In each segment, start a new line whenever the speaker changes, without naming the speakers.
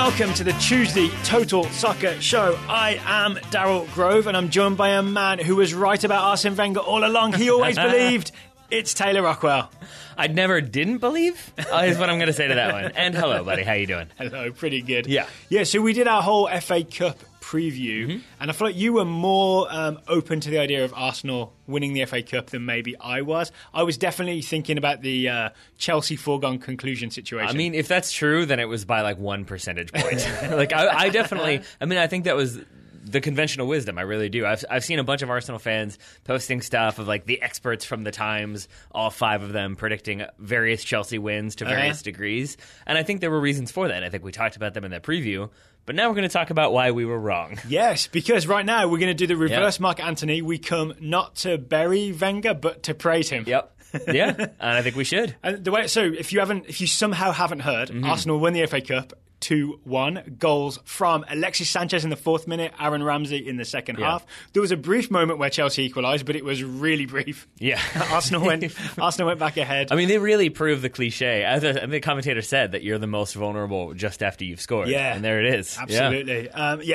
welcome to the Tuesday Total Soccer Show. I am Daryl Grove, and I'm joined by a man who was right about Arsene Wenger all along. He always believed. It's Taylor Rockwell.
I never didn't believe, is what I'm going to say to that one. And hello, buddy. How you doing?
Hello, pretty good.
Yeah.
Yeah, so we did our whole FA Cup preview, and I feel like you were more open to the idea of Arsenal winning the FA Cup than maybe I was. I was definitely thinking about the Chelsea foregone conclusion situation.
I mean, if that's true, then it was by like 1 percentage point. I definitely, I think that was the conventional wisdom. I really do. I've seen a bunch of Arsenal fans posting stuff of like the experts from the Times, all 5 of them predicting various Chelsea wins to various degrees. And I think there were reasons for that. I think we talked about them in that preview. But now we're going to talk about why we were wrong.
Yes, because right now we're going to do the reverse Mark Antony. We come not to bury Wenger, but to praise him.
Yep. Yeah, and I think we should.
And if you somehow haven't heard, Arsenal won the FA Cup 2-1. Goals from Alexis Sanchez in the 4th minute, Aaron Ramsey in the second half. There was a brief moment where Chelsea equalised, but it was really brief.
Yeah.
Arsenal went back ahead.
I mean, they really proved the cliche. As the commentator said, that you're the most vulnerable just after you've scored.
Yeah.
And there it is.
Absolutely.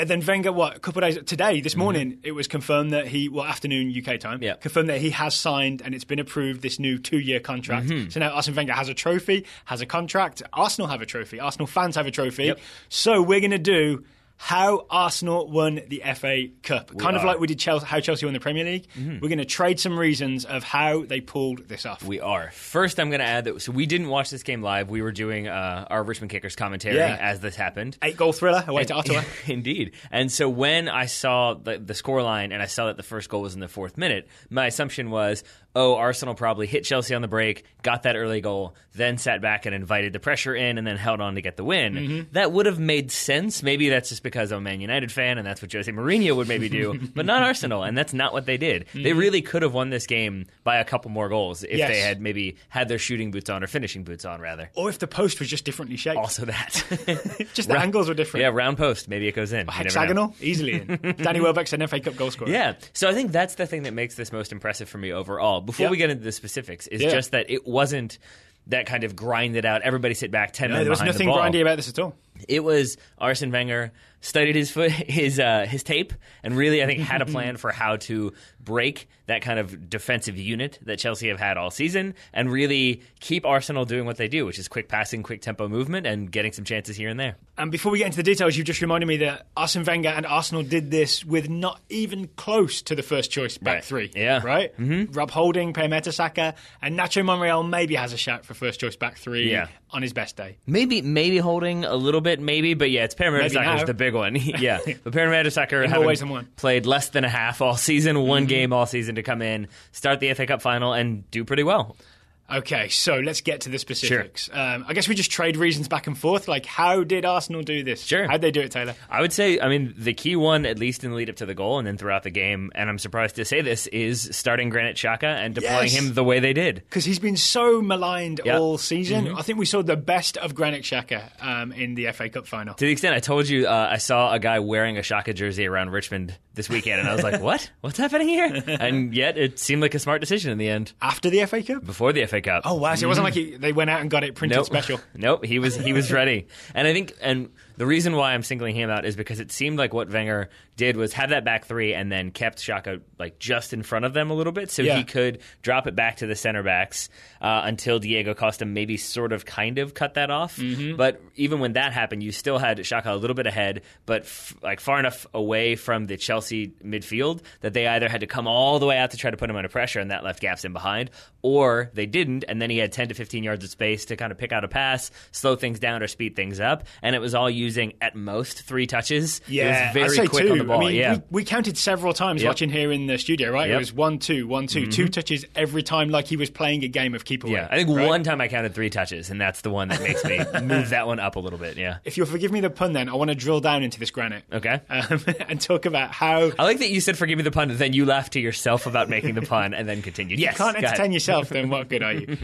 Then Wenger, a couple of days, this morning, it was confirmed that afternoon UK time, confirmed that he has signed and it's been approved, this new 2-year contract. So now Arsene Wenger has a trophy, has a contract. Arsenal have a trophy. Arsenal fans have a trophy. Yep. So we're going to do how Arsenal won the FA Cup. Like we did how Chelsea won the Premier League. We're going to trade some reasons of how they pulled this off.
We are. First, I'm going to add that we didn't watch this game live. We were doing our Richmond Kickers commentary as this happened.
8-goal thriller away to Ottawa.
Indeed. And so when I saw the scoreline and I saw that the first goal was in the 4th minute, my assumption was, Arsenal probably hit Chelsea on the break, got that early goal, then sat back and invited the pressure in and then held on to get the win. That would have made sense. Maybe that's just because I'm a Man United fan and that's what Jose Mourinho would maybe do, but not Arsenal, and that's not what they did. They really could have won this game by a couple more goals if they had maybe had their shooting boots on, or finishing boots on, rather.
Or if the post was just differently shaped.
Also that.
Just the angles were different.
Yeah, round post. Maybe it goes in.
Hexagonal? Easily in. Danny Welbeck's an FA Cup goal scorer.
Yeah. So I think that's the thing that makes this most impressive for me overall. Before we get into the specifics, is just that it wasn't that kind of grinded out, everybody sit back, 10 men behind the ball.
There was nothing grindy about this at all.
It was Arsene Wenger studied his tape and really, I think, had a plan for how to break that kind of defensive unit that Chelsea have had all season and really keep Arsenal doing what they do, which is quick passing, quick tempo movement, and getting some chances here and there. And
before we get into the details, you've just reminded me that Arsene Wenger and Arsenal did this with not even close to the first choice back three.
Yeah.
Right? Rob Holding, Per Mertesacker, and Nacho Monreal maybe has a shout for first choice back three on his best day.
Maybe Holding a little bit, but yeah, it's Per Mertesacker's the big one. Yeah. But Per Mertesacker having played less than a half all season, one game all season to come in, start the FA Cup final, and do pretty well.
Okay, so let's get to the specifics. Sure. I guess we just trade reasons back and forth. Like, how did Arsenal do this?
Sure.
How'd they do it, Taylor?
I would say, the key one, at least in the lead up to the goal and then throughout the game, and I'm surprised to say this, is starting Granit Xhaka and deploying him the way they did.
Because he's been so maligned all season. I think we saw the best of Granit Xhaka in the FA Cup final.
To the extent I told you, I saw a guy wearing a Xhaka jersey around Richmond this weekend, and I was like, what? What's happening here? And yet it seemed like a smart decision in the end.
After the FA Cup?
Before the FA Cup.
Oh, wow. So it wasn't like they went out and got it printed special.
Nope, he was ready. And I think, and the reason why I'm singling him out is because it seemed like what Wenger did was have that back three and then kept Xhaka just in front of them a little bit, so he could drop it back to the center backs until Diego Costa maybe kind of cut that off. But even when that happened, you still had Xhaka a little bit ahead, but far enough away from the Chelsea midfield that they either had to come all the way out to try to put him under pressure, and that left gaps in behind, or they didn't, and then he had 10 to 15 yards of space to kind of pick out a pass, slow things down, or speed things up, and it was all using at most 3 touches.
Yeah,
it was very quick
2.
on the ball.
We counted several times watching here in the studio, right? It was 1-2, 1-2, 2 touches every time, like he was playing a game of keep away.
Yeah, I think one time I counted 3 touches, and that's the one that makes me move that one up a little bit. Yeah.
If you'll forgive me the pun, then I want to drill down into this Granit.
Okay.
And talk about how.
I like that you said forgive me the pun, then you laughed to yourself about making the pun, and then continued. Yes,
you can't entertain yourself, then what good are you?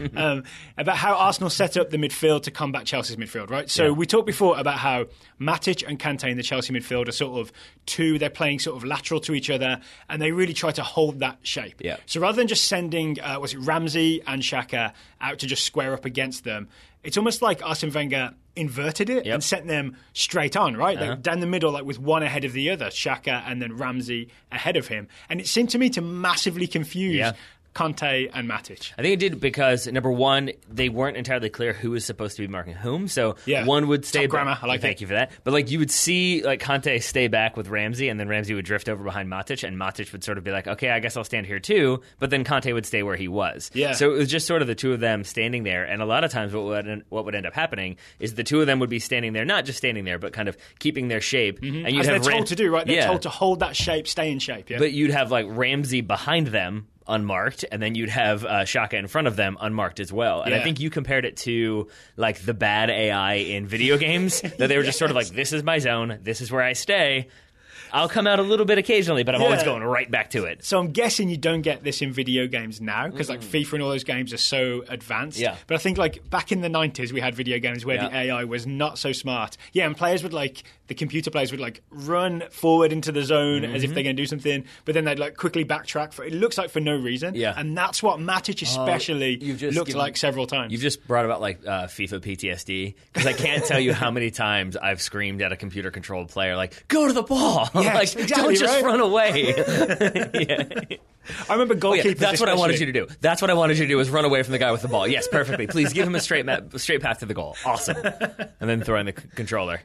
About how Arsenal set up the midfield to combat Chelsea's midfield, right? So we talked before about how Matic and Kante in the Chelsea midfield are sort of they're playing sort of lateral to each other, and they really try to hold that shape. Yeah. So rather than just sending, Ramsey and Xhaka out to just square up against them, it's almost like Arsene Wenger inverted it and sent them straight on, right? Like down the middle, like with one ahead of the other, Xhaka and then Ramsey ahead of him. And it seemed to me to massively confuse Conte and Matic.
I think it did because, number one, they weren't entirely clear who was supposed to be marking whom. So one would stay
back. Grammar, I like
Thank you for that. But like you would see like Conte stay back with Ramsey, and then Ramsey would drift over behind Matic, and Matic would sort of be like, okay, I guess I'll stand here too. But then Conte would stay where he was.
Yeah.
So it was just sort of the two of them standing there. And a lot of times what would end up happening is the two of them would be standing there, not just standing there, but kind of keeping their shape.
And you'd have they're told to do, right? They're told to hold that shape, stay in shape. Yeah.
But you'd have like Ramsey behind them, unmarked, and then you'd have Xhaka in front of them, unmarked as well. And I think you compared it to like the bad AI in video games, that they were just sort of like, this is my zone, this is where I stay. I'll come out a little bit occasionally, but I'm always going right back to it.
So I'm guessing you don't get this in video games now, because like FIFA and all those games are so advanced.
Yeah.
But I think like back in the 90s, we had video games where the AI was not so smart. Yeah, and players would like, the computer players would like run forward into the zone as if they're going to do something, but then they'd like quickly backtrack for, it looks like for no reason.
Yeah.
And that's what Matic especially looked like several times.
You've just brought about like FIFA PTSD, because I can't tell you how many times I've screamed at a computer-controlled player like, go to the ball!
Yes,
like,
exactly.
Don't just run away.
I remember goalkeepers.
That's what I wanted you to do. That's what I wanted you to do, was run away from the guy with the ball. Yes, perfectly. Please give him a straight path to the goal. Awesome. And then throw in the controller.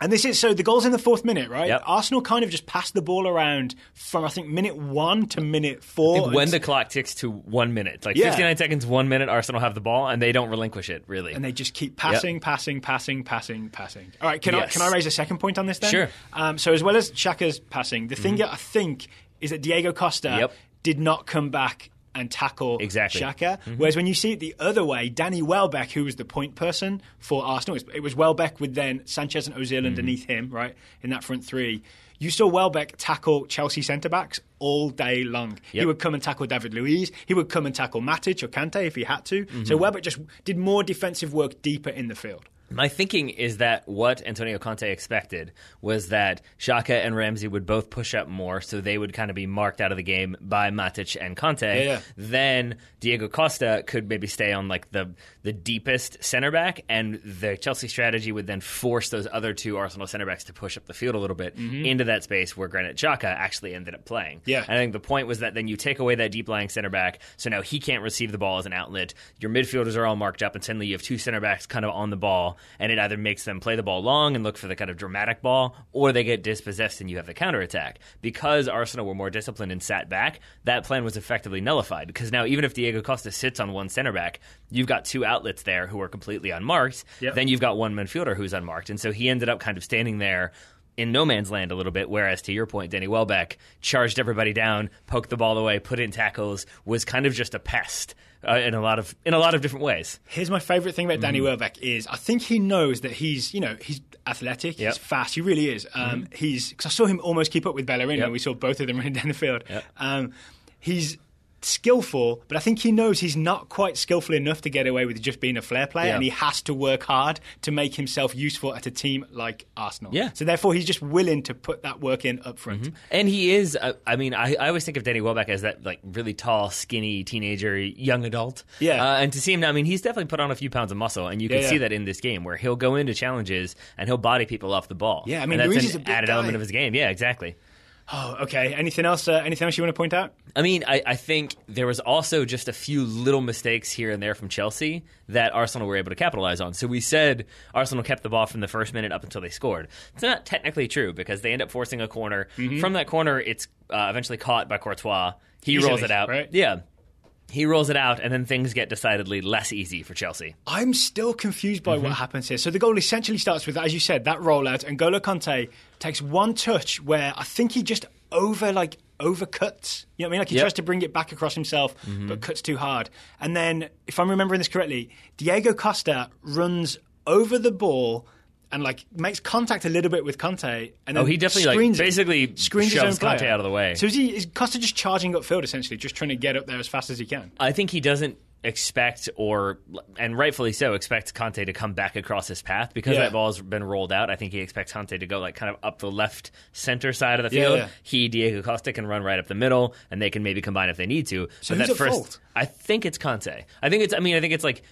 And this is, so the goal's in the 4th minute, right?
Yep.
Arsenal kind of just passed the ball around from, I think, minute 1 to minute 4.
I think when the clock ticks to 1 minute. Like 59 seconds, 1 minute, Arsenal have the ball, and they don't relinquish it, really.
And they just keep passing. All right, can I raise a second point on this then?
Sure.
So as well as Xhaka's passing, the thing that I think is that Diego Costa did not come back and tackle Xhaka. Whereas when you see it the other way, Danny Welbeck, who was the point person for Arsenal, it was Welbeck with then Sanchez and Ozil underneath him, right, in that front three. You saw Welbeck tackle Chelsea centre-backs all day long. He would come and tackle David Luiz. He would come and tackle Matic or Kante if he had to. So Welbeck just did more defensive work deeper in the field.
My thinking is that what Antonio Conte expected was that Xhaka and Ramsey would both push up more, so they would kind of be marked out of the game by Matic and Conte. Then Diego Costa could maybe stay on like the deepest center back, and the Chelsea strategy would then force those other two Arsenal center backs to push up the field a little bit into that space where Granit Xhaka actually ended up playing. And I think the point was that then you take away that deep lying center back, so now he can't receive the ball as an outlet. Your midfielders are all marked up, and suddenly you have two center backs kind of on the ball. And it either makes them play the ball long and look for the kind of dramatic ball, or they get dispossessed and you have the counterattack. Because Arsenal were more disciplined and sat back, that plan was effectively nullified. Because now even if Diego Costa sits on one center back, you've got two outlets there who are completely unmarked. Then you've got one midfielder who's unmarked. And so he ended up kind of standing there in no man's land a little bit, whereas to your point, Danny Welbeck charged everybody down, poked the ball away, put in tackles, was kind of just a pest in a lot of different ways.
Here's my favourite thing about Danny Welbeck is I think he knows that he's athletic, he's fast, he really is. Because I saw him almost keep up with Bellerin when we saw both of them running down the field. He's skillful, but I think he knows he's not quite skillful enough to get away with just being a flair player, and he has to work hard to make himself useful at a team like Arsenal. So therefore he's just willing to put that work in up front.
And he is, I always think of Danny Welbeck as that like really tall, skinny teenager, young adult. And to see him now, he's definitely put on a few pounds of muscle, and you can see that in this game where he'll go into challenges and he'll body people off the ball. And that's an added element of his game. Exactly.
Oh, okay. Anything else you want to point out?
I think there was also just a few little mistakes here and there from Chelsea that Arsenal were able to capitalize on. So we said Arsenal kept the ball from the first minute up until they scored. It's not technically true because they end up forcing a corner. From that corner, it's eventually caught by Courtois. He rolls it out.
Right?
He rolls it out, and then things get decidedly less easy for Chelsea.
I'm still confused by what happens here. So the goal essentially starts with, as you said, that rollout, and N'Golo Kanté takes one touch where I think he just overcuts. You know what I mean? Like he tries to bring it back across himself, but cuts too hard. And then, if I'm remembering this correctly, Diego Costa runs over the ball and like makes contact a little bit with Conte, and then
he definitely screens shoves Conte out of the way.
So is Costa just charging upfield essentially, just trying to get up there as fast as he can?
I think he doesn't expect, and rightfully so, expect Conte to come back across his path because that ball's been rolled out. I think he expects Conte to go like kind of up the left center side of the field. Diego Costa can run right up the middle, and they can maybe combine if they need to.
So who's at fault?
I think it's Conte. I think it's like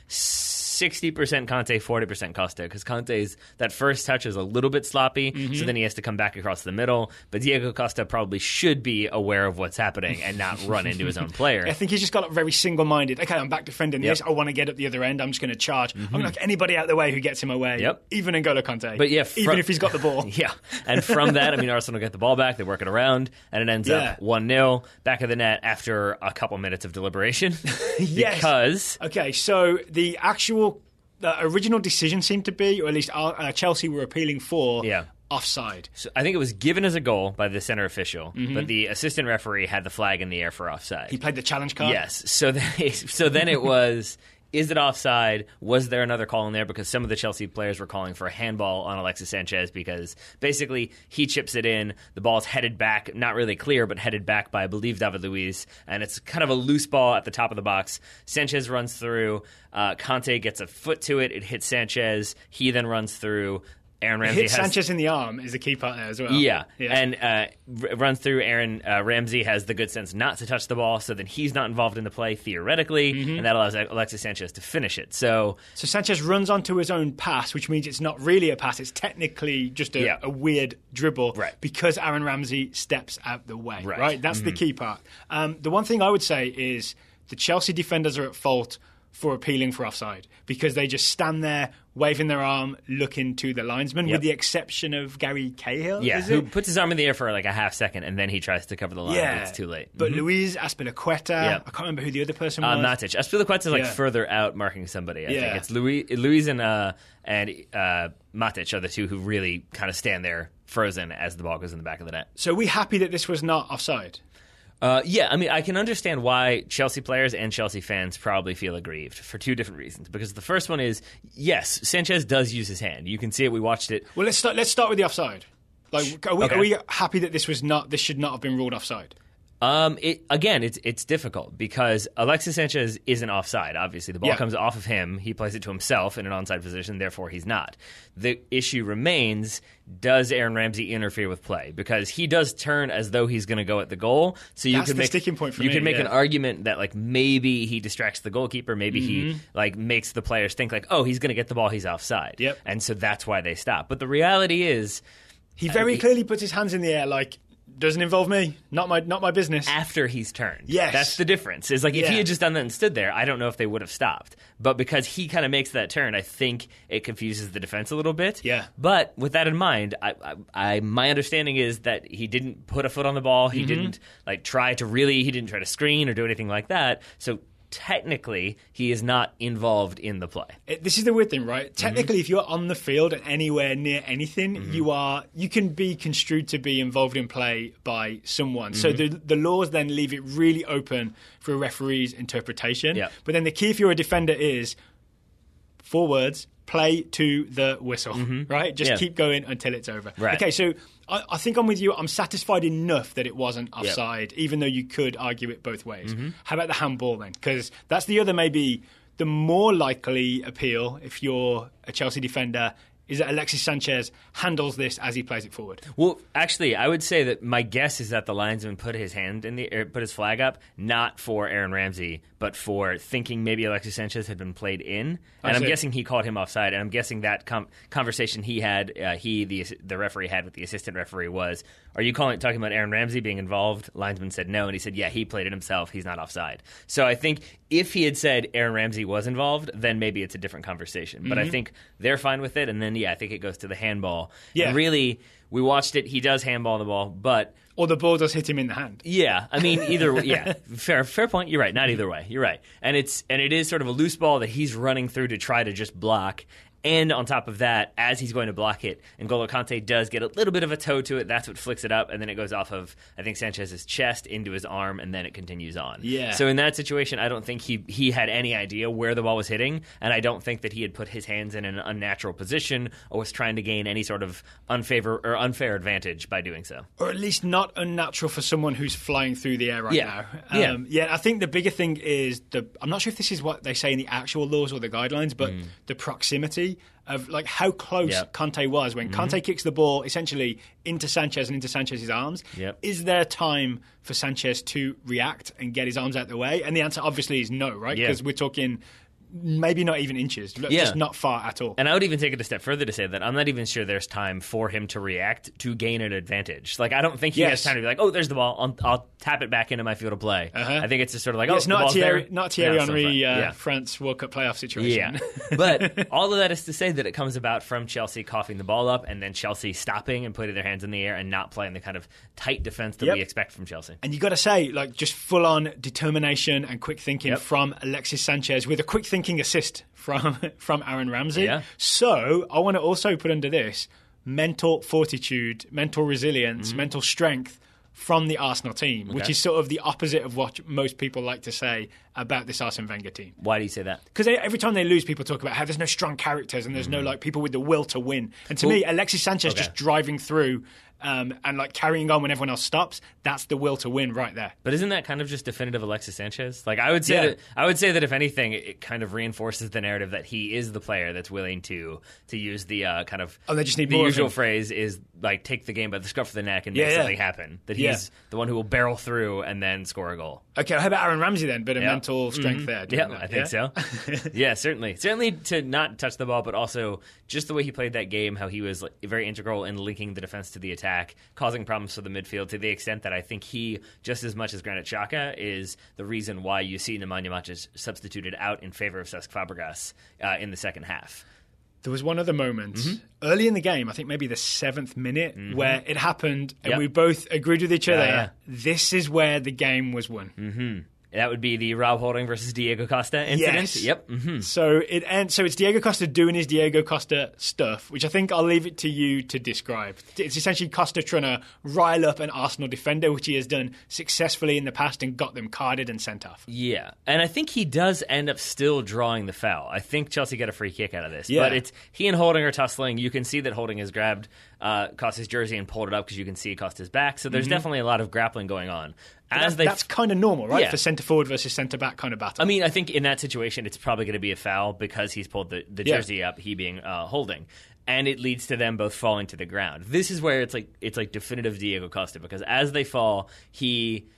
60% Conte, 40% Costa, because Conte's that first touch is a little bit sloppy, so then he has to come back across the middle. But Diego Costa probably should be aware of what's happening and not run into his own player.
I think he's just got very single-minded. Okay, I'm back defending this. I want to get at the other end. I'm just going to charge. I'm going to knock anybody out the way who gets him away. Even N'Golo Conte.
But yeah,
even if he's got the ball.
And from that, I mean, Arsenal get the ball back. They work it around, and it ends up 1-0 back of the net after a couple minutes of deliberation. Because
okay, so the original decision seemed to be, or at least Chelsea were appealing for, offside.
So I think it was given as a goal by the center official, but the assistant referee had the flag in the air for offside.
He played the challenge card?
Yes. So then it was... Is it offside? Was there another call in there? Because some of the Chelsea players were calling for a handball on Alexis Sanchez because basically he chips it in, the ball's headed back, not really clear, but headed back by, I believe, David Luiz, and it's kind of a loose ball at the top of the box. Sanchez runs through, Conte gets a foot to it, it hits Sanchez, he then runs through. Aaron Ramsey
hits Sanchez in the arm is a key part there as well.
And runs through. Aaron Ramsey has the good sense not to touch the ball, so then he's not involved in the play theoretically, and that allows Alexis Sanchez to finish it. So
Sanchez runs onto his own pass, which means it's not really a pass; it's technically just a weird dribble, because Aaron Ramsey steps out the way. Right, that's the key part. The one thing I would say is the Chelsea defenders are at fault for appealing for offside because they just stand there waving their arm looking to the linesman, with the exception of Gary Cahill,
who puts his arm in the air for like a half second and then he tries to cover the line, but it's too late.
But Luis Azpilicueta, I can't remember who the other person was.
Matic. Azpilicueta is like further out marking somebody, I think. It's Luis and Matic are the two who really kind of stand there frozen as the ball goes in the back of the net.
So are we happy that this was not offside?
I mean, I can understand why Chelsea players and Chelsea fans probably feel aggrieved for two different reasons. Because the first one is, yes, Sanchez does use his hand. You can see it. We watched it.
Well, let's start with the offside. Like, are we happy that this should not have been ruled offside?
It's difficult because Alexis Sanchez isn't offside. Obviously, the ball comes off of him. He plays it to himself in an onside position. Therefore, he's not. The issue remains: does Aaron Ramsey interfere with play? Because he does turn as though he's going to go at the goal. So
that's the sticking point for me.
You can make an argument that like maybe he distracts the goalkeeper. Maybe he like makes the players think like, oh, he's going to get the ball. He's offside. And so that's why they stop. But the reality is,
he very clearly puts his hands in the air like, doesn't involve me, not my business.
After he's turned.
Yes.
That's the difference. Is like if he had just done that and stood there, I don't know if they would have stopped. But because he kind of makes that turn, I think it confuses the defense a little bit. But with that in mind, my understanding is that he didn't put a foot on the ball. He didn't try to screen or do anything like that. So technically, he is not involved in the play.
This is the weird thing, right? Technically, if you're on the field and anywhere near anything, you can be construed to be involved in play by someone. So the laws then leave it really open for a referee's interpretation. But then the key if you're a defender is 4 words, play to the whistle, right? Just keep going until it's over. Okay, so I think I'm with you. I'm satisfied enough that it wasn't offside, even though you could argue it both ways. How about the handball then? Because that's the other, maybe the more likely appeal if you're a Chelsea defender, is that Alexis Sanchez handles this as he plays it forward.
Well, actually, I would say that my guess is that the linesman put his flag up, not for Aaron Ramsey, but for thinking maybe Alexis Sanchez had been played in. And I'm guessing he called him offside. And I'm guessing that conversation he had, the referee had with the assistant referee was, are you talking about Aaron Ramsey being involved? Linesman said no, and he said, yeah, he played it himself. He's not offside. So I think if he had said Aaron Ramsey was involved, then maybe it's a different conversation. But I think they're fine with it, and then, I think it goes to the handball. And really, we watched it. He does handball the ball, but...
Or the ball does hit him in the hand.
Yeah, I mean, either way, fair point. You're right, not either way. You're right. And it is sort of a loose ball that he's running through to try to just block. And on top of that, as he's going to block it, N'Golo Kante does get a little bit of a toe to it. That's what flicks it up, and then it goes off of, I think, Sanchez's chest into his arm, and then it continues on.
Yeah.
So in that situation, I don't think he had any idea where the ball was hitting, and I don't think that he had put his hands in an unnatural position or was trying to gain any sort of unfair advantage by doing so.
Or at least not unnatural for someone who's flying through the air right now. I think the bigger thing is, I'm not sure if this is what they say in the actual laws or the guidelines, but the proximity of like how close Conte was when Conte kicks the ball essentially into Sanchez and into Sanchez's arms. Is there time for Sanchez to react and get his arms out the way? And the answer obviously is no, right? Because we're talking maybe not even inches, just not far at all.
And I would even take it a step further to say that I'm not even sure there's time for him to react to gain an advantage. Like, I don't think he has time to be like, oh, there's the ball, I'll tap it back into my field of play. I think it's just sort of like,
it's not Thierry Henry
so
France World Cup playoff situation.
Yeah. But all of that is to say that it comes about from Chelsea coughing the ball up and then Chelsea stopping and putting their hands in the air and not playing the kind of tight defense that we expect from Chelsea.
And you got to say, like, just full-on determination and quick thinking from Alexis Sanchez with a quick thinking assist from Aaron Ramsey.
Yeah.
So I want to also put under this mental fortitude, mental resilience, mental strength from the Arsenal team, which is sort of the opposite of what most people like to say about this Arsene Wenger team.
Why do you say that?
Because every time they lose, people talk about how there's no strong characters and there's no like people with the will to win. And to me, Alexis Sanchez just driving through and like carrying on when everyone else stops, that's the will to win right there.
But isn't that kind of just definitive Alexis Sanchez? Like, I would say that if anything, it kind of reinforces the narrative that he is the player that's willing to use the kind of
they just need
the
more
usual
of him.
Phrase is like take the game by the scruff of the neck and make something happen. That he's the one who will barrel through and then score a goal.
Okay, how about Aaron Ramsey then? Bit of mental strength there.
Yeah, I think so. Yeah, certainly. Certainly to not touch the ball, but also just the way he played that game, how he was like, very integral in linking the defense to the attack, causing problems for the midfield to the extent that I think he, just as much as Granit Xhaka, is the reason why you see Nemanja Matic substituted out in favor of Cesc Fabregas in the second half.
There was one other moment early in the game, I think maybe the 7th minute, where it happened and we both agreed with each other.
Yeah.
This is where the game was won.
That would be the Rob Holding versus Diego Costa incident.
Yes.
Yep.
So it ends. So it's Diego Costa doing his Diego Costa stuff, which I think I'll leave it to you to describe. It's essentially Costa trying to rile up an Arsenal defender, which he has done successfully in the past and got them carded and sent off.
Yeah, and I think he does end up still drawing the foul. I think Chelsea get a free kick out of this, but it's he and Holding are tussling. You can see that Holding has grabbed Costa's jersey and pulled it up because you can see Costa's back. So there's definitely a lot of grappling going on.
That's kind of normal, right? For centre forward versus centre back kind of battle.
I mean, I think in that situation, it's probably going to be a foul because he's pulled the jersey up, he being Holding, and it leads to them both falling to the ground. This is where it's like definitive Diego Costa, because as they fall, he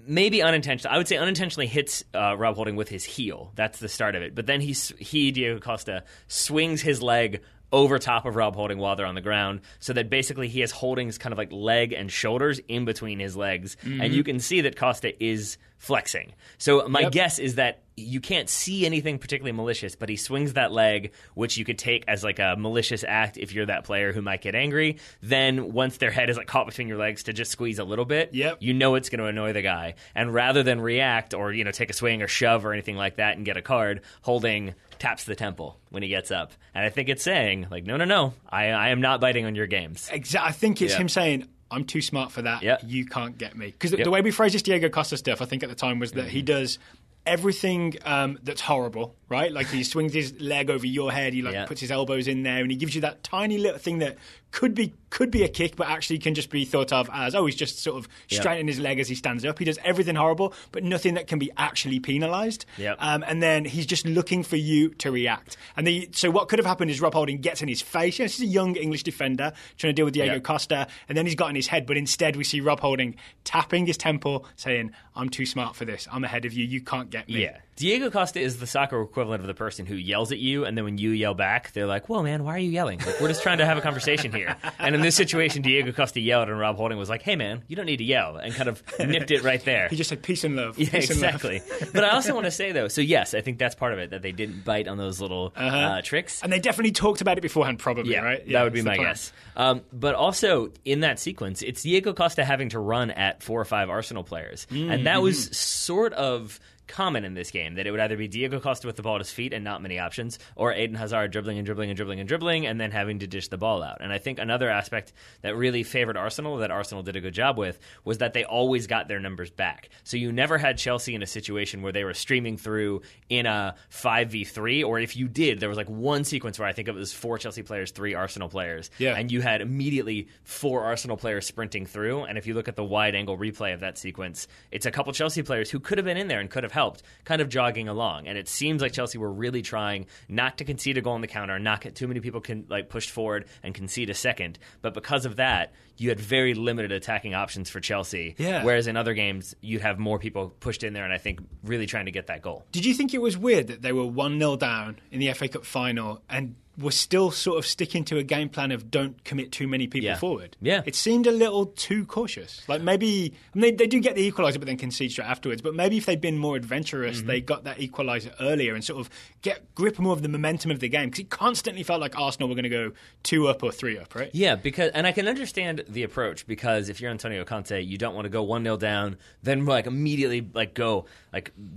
maybe unintentionally, I would say unintentionally hits Rob Holding with his heel. That's the start of it. But then he Diego Costa swings his leg over top of Rob Holding while they're on the ground, so that basically he has Holding's kind of like leg and shoulders in between his legs, and you can see that Costa is flexing. So my guess is that you can't see anything particularly malicious, but he swings that leg, which you could take as like a malicious act if you're that player who might get angry. Then once their head is like caught between your legs, to just squeeze a little bit, you know it's going to annoy the guy. And rather than react or take a swing or shove or anything like that and get a card, Holding taps the temple when he gets up. And I think it's saying, like, no, I am not biting on your games.
Exactly. I think it's him saying, I'm too smart for that. You can't get me. Because the way we phrased this Diego Costa stuff, I think at the time, was that he does everything that's horrible, right? Like he swings his leg over your head, he puts his elbows in there, and he gives you that tiny little thing that could be a kick, but actually can just be thought of as, he's just sort of straightening his leg as he stands up. He does everything horrible, but nothing that can be actually penalised. And then he's just looking for you to react. And so what could have happened is Rob Holding gets in his face. This is a young English defender trying to deal with Diego Costa, and then he's got in his head, but instead we see Rob Holding tapping his temple, saying, I'm too smart for this. I'm ahead of you. You can't get me.
Yeah. Diego Costa is the soccer equivalent of the person who yells at you, and then when you yell back, they're like, whoa, man, why are you yelling? Like, we're just trying to have a conversation here. And in this situation, Diego Costa yelled, and Rob Holding was like, hey, man, you don't need to yell, and kind of nipped it right there.
He just said peace and love.
Yeah, exactly. But I also want to say, though, so yes, I think that's part of it, that they didn't bite on those little tricks.
And they definitely talked about it beforehand, probably, right?
Yeah, that would be my guess. But also, in that sequence, it's Diego Costa having to run at 4 or 5 Arsenal players. And that was sort of common in this game, that it would either be Diego Costa with the ball at his feet and not many options, or Eden Hazard dribbling and then having to dish the ball out. And I think another aspect that really favored Arsenal, that Arsenal did a good job with, was that they always got their numbers back. So you never had Chelsea in a situation where they were streaming through in a 5v3, or if you did, there was like one sequence where I think it was 4 Chelsea players, 3 Arsenal players, and you had immediately 4 Arsenal players sprinting through. And if you look at the wide angle replay of that sequence, it's a couple Chelsea players who could have been in there and could have helped, kind of jogging along. And it seems like Chelsea were really trying not to concede a goal on the counter, not get too many people pushed forward and concede a second. But because of that, you had very limited attacking options for Chelsea.
Yeah.
Whereas in other games, you'd have more people pushed in there and I think really trying to get that goal.
Did you think it was weird that they were 1-0 down in the FA Cup final and were still sort of sticking to a game plan of don't commit too many people forward?
Yeah.
It seemed a little too cautious. Like maybe, they do get the equaliser but then concede straight afterwards, but maybe if they'd been more adventurous, they got that equaliser earlier and sort of get grip more of the momentum of the game, because it constantly felt like Arsenal were going to go 2 up or 3 up, right?
Yeah, and I can understand the approach, because if you're Antonio Conte, you don't want to go 1-0 down, then immediately go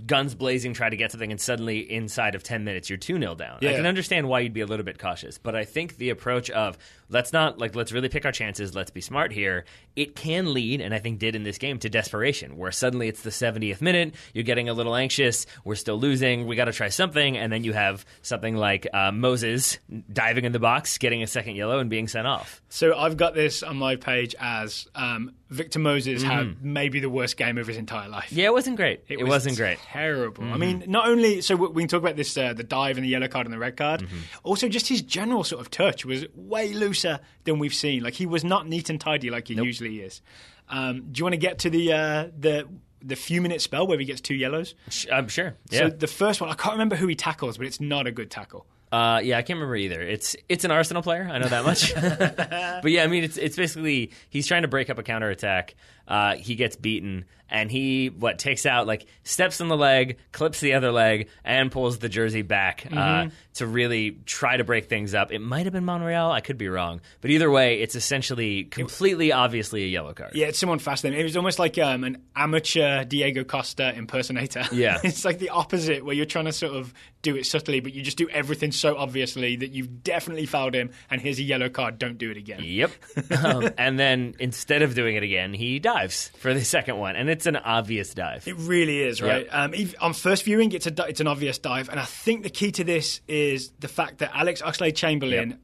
guns blazing, try to get something, and suddenly inside of 10 minutes you're 2-0 down. Yeah. I can understand why you'd be a little bit cautious, but I think the approach of let's really pick our chances, let's be smart here, it can lead, and I think did in this game, to desperation, where suddenly it's the 70th minute, you're getting a little anxious, we're still losing, we got to try something, and then you have something like Moses diving in the box, getting a second yellow, and being sent off.
So I've got this on my page as Victor Moses had maybe the worst game of his entire life.
Yeah, it wasn't great. It wasn't great.
Terrible. I mean, not only, so we can talk about this, the dive and the yellow card and the red card, also just his general sort of touch was way looser than we've seen. Like, he was not neat and tidy like he usually is. Do you want to get to the few-minute spell where he gets 2 yellows?
I'm sure. Yeah.
So the first one, I can't remember who he tackles, but it's not a good tackle.
I can't remember either. It's an Arsenal player. I know that much. But yeah, I mean, it's basically he's trying to break up a counterattack. He gets beaten, and he takes out, steps on the leg, clips the other leg, and pulls the jersey back to really try to break things up. It might have been Monreal. I could be wrong. But either way, it's essentially completely obviously a yellow card.
Yeah, it's someone faster than him. It was almost like an amateur Diego Costa impersonator.
Yeah.
It's like the opposite, where you're trying to sort of do it subtly, but you just do everything so obviously that you've definitely fouled him, and here's a yellow card, don't do it again.
Yep. And then instead of doing it again, he dives for the second one, and it's an obvious dive.
It really is, right? Yep. On first viewing, it's an obvious dive, and I think the key to this is the fact that Alex Oxlade-Chamberlain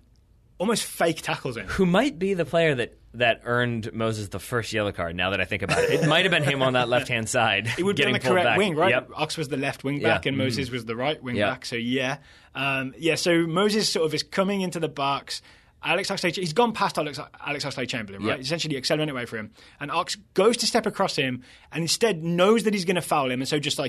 almost fake tackles him.
Who might be the player that earned Moses the first yellow card, now that I think about it. It might have been him on that left-hand side.
It would be on the correct
back.
wing, right?
Yep.
Ox was the left wing back and Moses was the right wing back, so so Moses sort of is coming into the box. Alex Oxlade, he's gone past Alex Oxlade-Chamberlain, right? Essentially accelerating away from him. And Ox goes to step across him and instead knows that he's going to foul him, and so just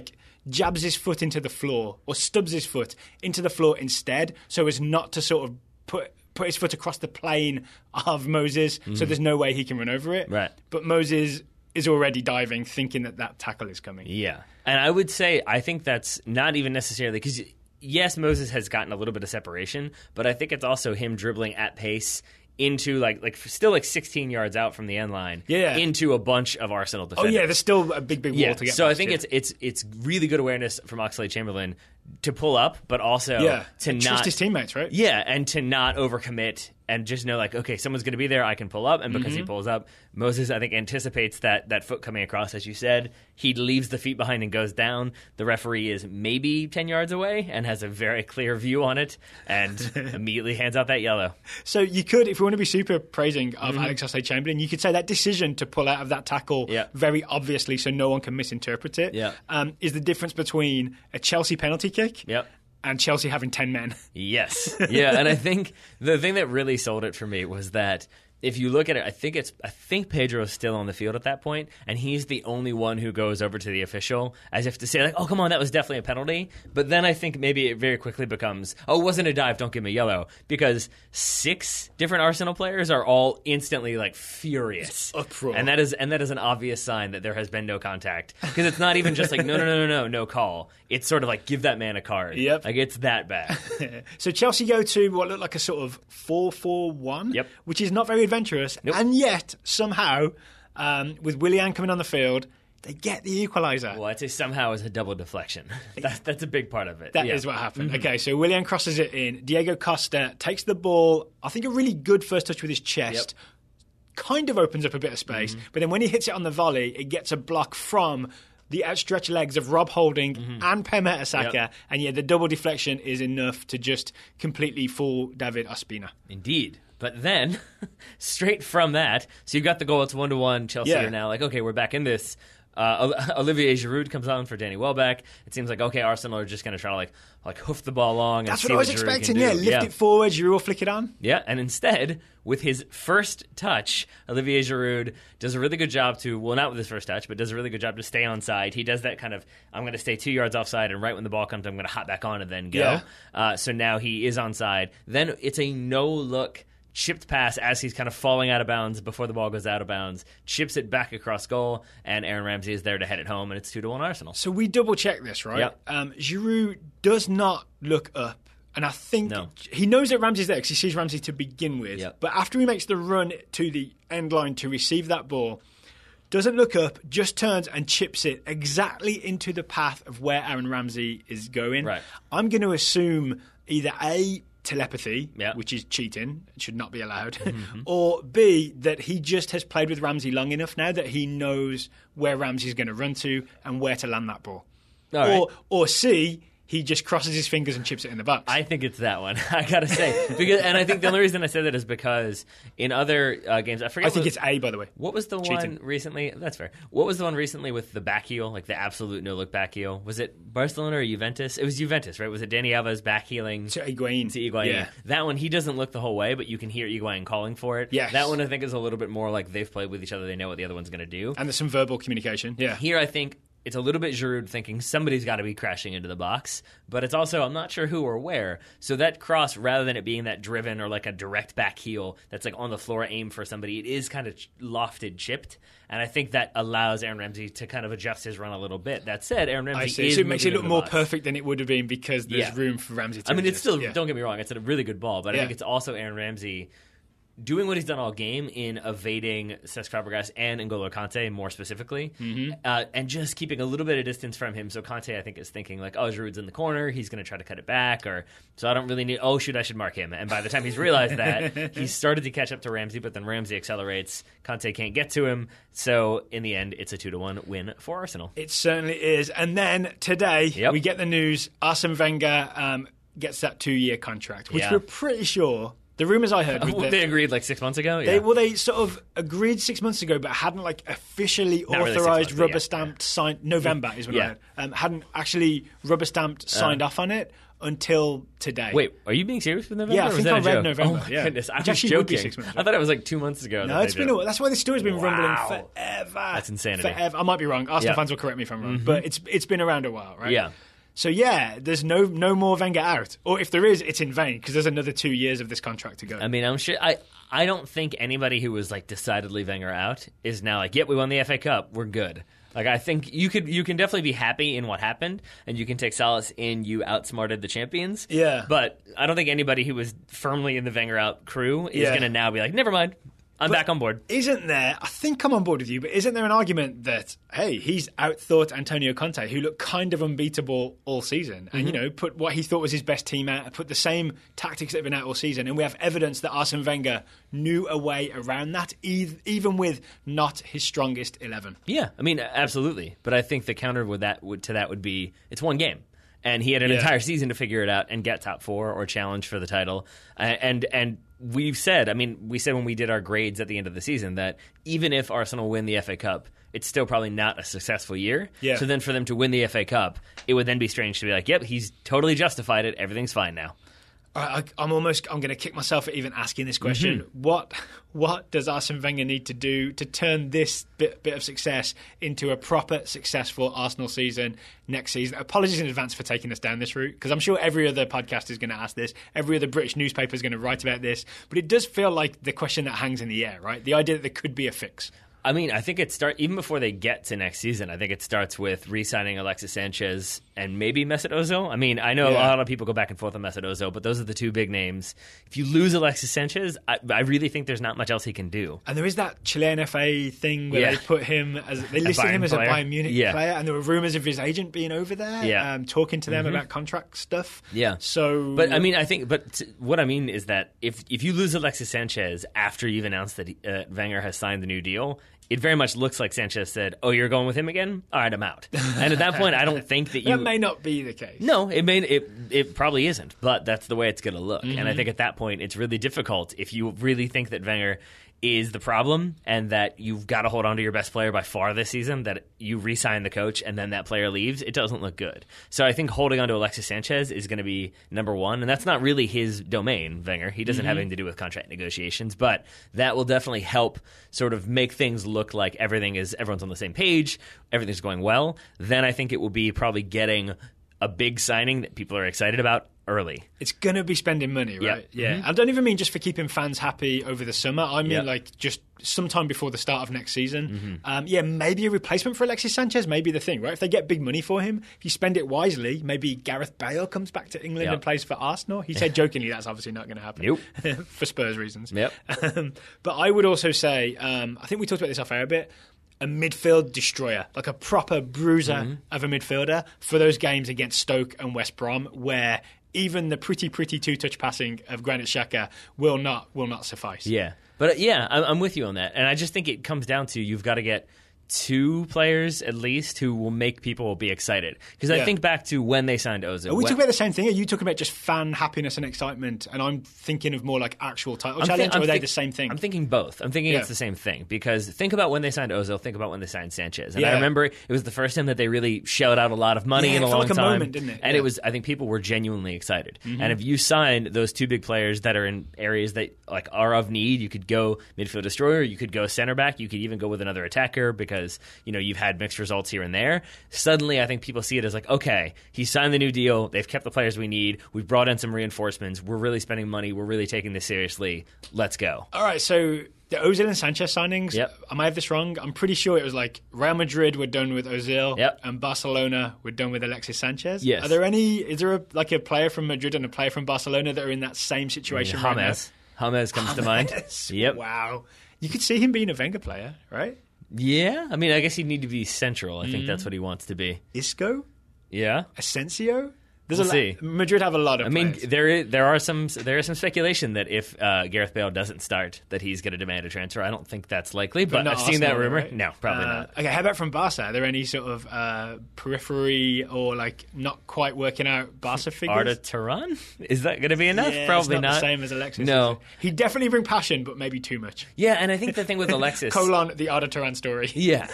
jabs his foot into the floor, or stubs his foot into the floor instead, so as not to sort of put his foot across the plane of Moses, so there's no way he can run over it.
Right.
But Moses is already diving, thinking that tackle is coming.
Yeah. And I would say, I think that's not even necessarily, because yes, Moses has gotten a little bit of separation, but I think it's also him dribbling at pace into still 16 yards out from the end line, into a bunch of Arsenal defenders.
Oh yeah, there's still a big wall to get past.
So I think it's really good awareness from Oxlade-Chamberlain to pull up, but also to not
trust his teammates, right?
Yeah, and to not overcommit and just know okay, someone's going to be there, I can pull up, and because he pulls up, Moses, I think, anticipates that foot coming across, as you said. He leaves the feet behind and goes down. The referee is maybe 10 yards away and has a very clear view on it and immediately hands out that yellow.
So you could, if we want to be super praising of Alex Oxlade-Chamberlain, you could say that decision to pull out of that tackle very obviously so no one can misinterpret it is the difference between a Chelsea penalty kick and Chelsea having 10 men.
Yes. Yeah, and I think the thing that really sold it for me was that if you look at it, I think Pedro is still on the field at that point, and he's the only one who goes over to the official as if to say, oh, come on, that was definitely a penalty. But then I think maybe it very quickly becomes, oh, it wasn't a dive, don't give me a yellow, because 6 different Arsenal players are all instantly furious.
Uproar.
And that is an obvious sign that there has been no contact, because it's not even just no call. It's sort of give that man a card.
Yep.
It's that bad.
So Chelsea go to what looked like a sort of 4-4-1, which is not very adventurous, and yet somehow, with Willian coming on the field, they get the equaliser.
Well, I'd say somehow is a double deflection. That's a big part of it.
That is what happened. Okay, so Willian crosses it in. Diego Costa takes the ball. I think a really good first touch with his chest. Kind of opens up a bit of space, but then when he hits it on the volley, it gets a block from the outstretched legs of Rob Holding and Per Mertesacker, and the double deflection is enough to just completely fool David Ospina.
Indeed. But then, straight from that, so you've got the goal, it's 1-1, Chelsea are now okay, we're back in this. Olivier Giroud comes on for Danny Welbeck. It seems like, okay, Arsenal are just going to try to like hoof the ball along.
That's
and
what I was
Giroud
expecting. Yeah, lift it forward, Giroud will flick it on.
Yeah, and instead, with his first touch, Olivier Giroud does a really good job not with his first touch, but does a really good job to stay onside. He does that kind of, I'm going to stay 2 yards offside, and right when the ball comes, I'm going to hop back on and then go. Yeah. So now he is onside. Then it's a no-look chipped pass as he's kind of falling out of bounds before the ball goes out of bounds, chips it back across goal, and Aaron Ramsey is there to head it home, and it's 2-1 Arsenal.
So we double-check this, right?
Yep.
Giroud does not look up, and I think he knows that Ramsey's there because he sees Ramsey to begin with, but after he makes the run to the end line to receive that ball, doesn't look up, just turns and chips it exactly into the path of where Aaron Ramsey is going.
Right.
I'm going to assume either A, telepathy, which is cheating, it should not be allowed, or B, that he just has played with Ramsey long enough now that he knows where Ramsey's going to run to and where to land that ball. Or C, he just crosses his fingers and chips it in the box.
I think it's that one. I gotta say, and I think the only reason I said that is because in other games, I forget.
I think it's A, by the way.
What was the one recently? That's fair. What was the one recently with the back heel, like the absolute no look back heel? Was it Barcelona or Juventus? It was Juventus, right? Was it Dani Alves back heeling
to Higuain?
Yeah. That one, he doesn't look the whole way, but you can hear Higuain calling for it.
Yes.
That one I think is a little bit more like they've played with each other. They know what the other one's going to do,
and there's some verbal communication. Yeah.
Here, I think it's a little bit Giroud thinking somebody's got to be crashing into the box, but it's also I'm not sure who or where. So that cross, rather than it being that driven or like a direct back heel that's like on the floor aimed for somebody, it is kind of lofted, chipped, and I think that allows Aaron Ramsey to kind of adjust his run a little bit. That said, Aaron Ramsey is
so it makes it look more
box.
Perfect than it would have been because there's room for Ramsey to
it's still, don't get me wrong, it's a really good ball, but I think it's also Aaron Ramsey doing what he's done all game in evading Cesc Fabregas and N'Golo Kante more specifically, and just keeping a little bit of distance from him. So Kante, I think, is thinking like, oh, Giroud's in the corner, he's going to try to cut it back, or so I don't really need, I should mark him. And by the time he's realized that, he's started to catch up to Ramsey, but then Ramsey accelerates, Kante can't get to him, so in the end, it's a 2-1 win for Arsenal.
It certainly is. And then today, we get the news, Arsene Wenger gets that 2-year contract, which we're pretty sure... The rumours I heard...
they agreed like 6 months ago?
They sort of agreed 6 months ago, but hadn't like officially authorised, rubber-stamped, signed... November is when I heard. Hadn't actually rubber-stamped, signed off on it until today.
Wait, are you being serious with November?
Yeah, I think I read November.
Oh my goodness, I was joking. I thought it was like 2 months ago.
No, it's been... That's why this story's been rumbling forever.
That's insanity.
Forever. I might be wrong. Arsenal fans will correct me if I'm wrong. But it's been around a while, right?
Yeah.
So, there's no more Wenger out. Or if there is, it's in vain, because there's another 2 years of this contract to go.
I mean, I'm sure... I don't think anybody who was, like, decidedly Wenger out is now like, yep, we won the FA Cup, we're good. Like, I think you can definitely be happy in what happened, and you can take solace in you outsmarted the champions.
Yeah.
But I don't think anybody who was firmly in the Wenger out crew is going to now be like, never mind. I'm back on board.
Isn't there, I think I'm on board with you, but isn't there an argument that, hey, he's outthought Antonio Conte, who looked kind of unbeatable all season, and, put what he thought was his best team out, put the same tactics that have been out all season, and we have evidence that Arsene Wenger knew a way around that, even with not his strongest 11.
Yeah, I mean, absolutely. But I think the counter to that would be, it's one game. And he had an entire season to figure it out and get top 4 or challenge for the title. And we said when we did our grades at the end of the season that even if Arsenal win the FA Cup, it's still probably not a successful year.
Yeah.
So then for them to win the FA Cup, it would then be strange to be like, yep, he's totally justified it. Everything's fine now.
I'm going to kick myself at even asking this question. What does Arsene Wenger need to do to turn this bit of success into a proper, successful Arsenal season next season? Apologies in advance for taking us down this route, because I'm sure every other podcast is going to ask this. Every other British newspaper is going to write about this. But it does feel like the question that hangs in the air, right? The idea that there could be a fix.
I mean, I think even before they get to next season, I think it starts with re-signing Alexis Sanchez and maybe Mesut Ozil. I mean, I know a lot of people go back and forth on Mesut Ozil, but those are the two big names. If you lose Alexis Sanchez, I really think there's not much else he can do.
And there is that Chilean FA thing where they put him they listed him as a Bayern Munich player, and there were rumours of his agent being over there, talking to them about contract stuff.
Yeah.
So,
but I mean, what I mean is that if you lose Alexis Sanchez after you've announced that Wenger has signed the new deal, it very much looks like Sanchez said, "Oh, you're going with him again? All right, I'm out." And at that point, I don't think that
that may not be the case.
No, it probably isn't, but that's the way it's going to look. And I think at that point, it's really difficult if you really think that Wenger is the problem, and that you've got to hold on to your best player by far this season, that you re-sign the coach and then that player leaves, it doesn't look good. So I think holding on to Alexis Sanchez is going to be number one, and that's not really his domain, Wenger. He doesn't have anything to do with contract negotiations, but that will definitely help sort of make things look like everyone's on the same page, everything's going well. Then I think it will be probably getting a big signing that people are excited about early.
It's going to be spending money, right? Yeah. I don't even mean just for keeping fans happy over the summer. I mean like just sometime before the start of next season. Maybe a replacement for Alexis Sanchez may be the thing, right? If they get big money for him, if you spend it wisely, maybe Gareth Bale comes back to England and plays for Arsenal. He said jokingly that's obviously not going to happen for Spurs reasons. But I would also say, I think we talked about this off air a bit, a midfield destroyer, like a proper bruiser of a midfielder for those games against Stoke and West Brom, where even the pretty two-touch passing of Granit Xhaka will not suffice.
Yeah. But I'm with you on that. And I just think it comes down to you've got to get two players at least who will make people be excited. Because I think back to when they signed Ozil.
Are we talking about the same thing? Are you talking about just fan happiness and excitement? And I'm thinking of more like actual title challenge, or are they the same thing?
I'm thinking both. I'm thinking it's the same thing. Because think about when they signed Ozil, think about when they signed Sanchez. And I remember it was the first time that they really shelled out a lot of money in a long time. It felt like a moment, didn't it? And it was, I think people were genuinely excited. And if you signed those two big players that are in areas that like are of need, you could go midfield destroyer, you could go center back, you could even go with another attacker because, you've had mixed results here and there. Suddenly, I think people see it as like, okay, he signed the new deal. They've kept the players we need. We've brought in some reinforcements. We're really spending money. We're really taking this seriously. Let's go.
All right, so the Ozil and Sanchez signings, I might have this wrong. I'm pretty sure it was like Real Madrid were done with Ozil and Barcelona were done with Alexis Sanchez.
Yes.
Is there a player from Madrid and a player from Barcelona that are in that same situation right now?
James comes to mind. Yep.
Wow. You could see him being a Wenger player, right?
Yeah, I mean, I guess he'd need to be central. I think that's what he wants to be.
Isco?
Yeah.
Asensio?
We'll see.
Madrid have a lot of players.
There is some speculation that if Gareth Bale doesn't start, that he's going to demand a transfer. I don't think that's likely, but I've seen that rumor. Right? No, probably not.
Okay, how about from Barca? Are there any sort of periphery or like not quite working out Barca figures?
Arda Turan? Is that going to be enough?
Yeah,
probably
it's not the same as Alexis.
No.
He'd definitely bring passion, but maybe too much.
Yeah, and I think the thing with Alexis...
the Arda Turan story.
Yeah.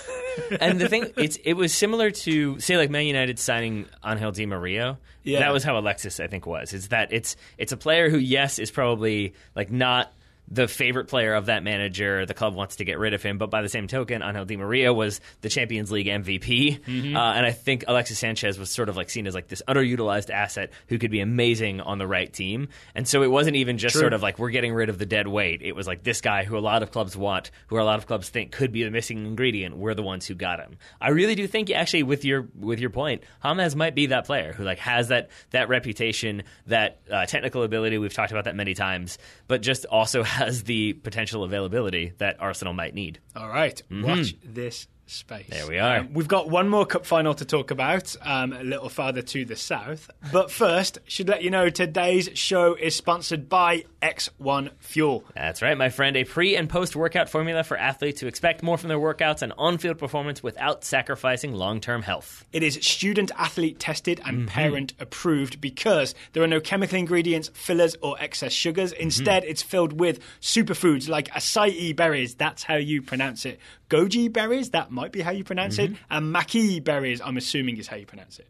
And the thing, it was similar to, say, like Man United signing Angel Di Maria. Yeah. That was how Alexis, I think, was. Is that it's a player who, yes, is probably like not the favorite player of that manager. The club wants to get rid of him, but by the same token, Angel Di Maria was the Champions League MVP, and I think Alexis Sanchez was sort of like seen as like this underutilized asset who could be amazing on the right team. And so it wasn't even just sort of like we're getting rid of the dead weight. It was like this guy who a lot of clubs want, who a lot of clubs think could be the missing ingredient. We're the ones who got him. I really do think, actually, with your point, James might be that player who like has that reputation, that technical ability. We've talked about that many times, but just also has the potential availability that Arsenal might need.
All right. Watch this space.
There we are.
We've got one more cup final to talk about, a little farther to the south. But first, should let you know today's show is sponsored by X1 Fuel.
That's right, my friend. A pre- and post-workout formula for athletes who expect more from their workouts and on-field performance without sacrificing long-term health.
It is student-athlete tested and parent-approved because there are no chemical ingredients, fillers, or excess sugars. Instead, it's filled with superfoods like acai berries. That's how you pronounce it. Goji berries, that might be how you pronounce it. And maki berries, I'm assuming is how you pronounce it.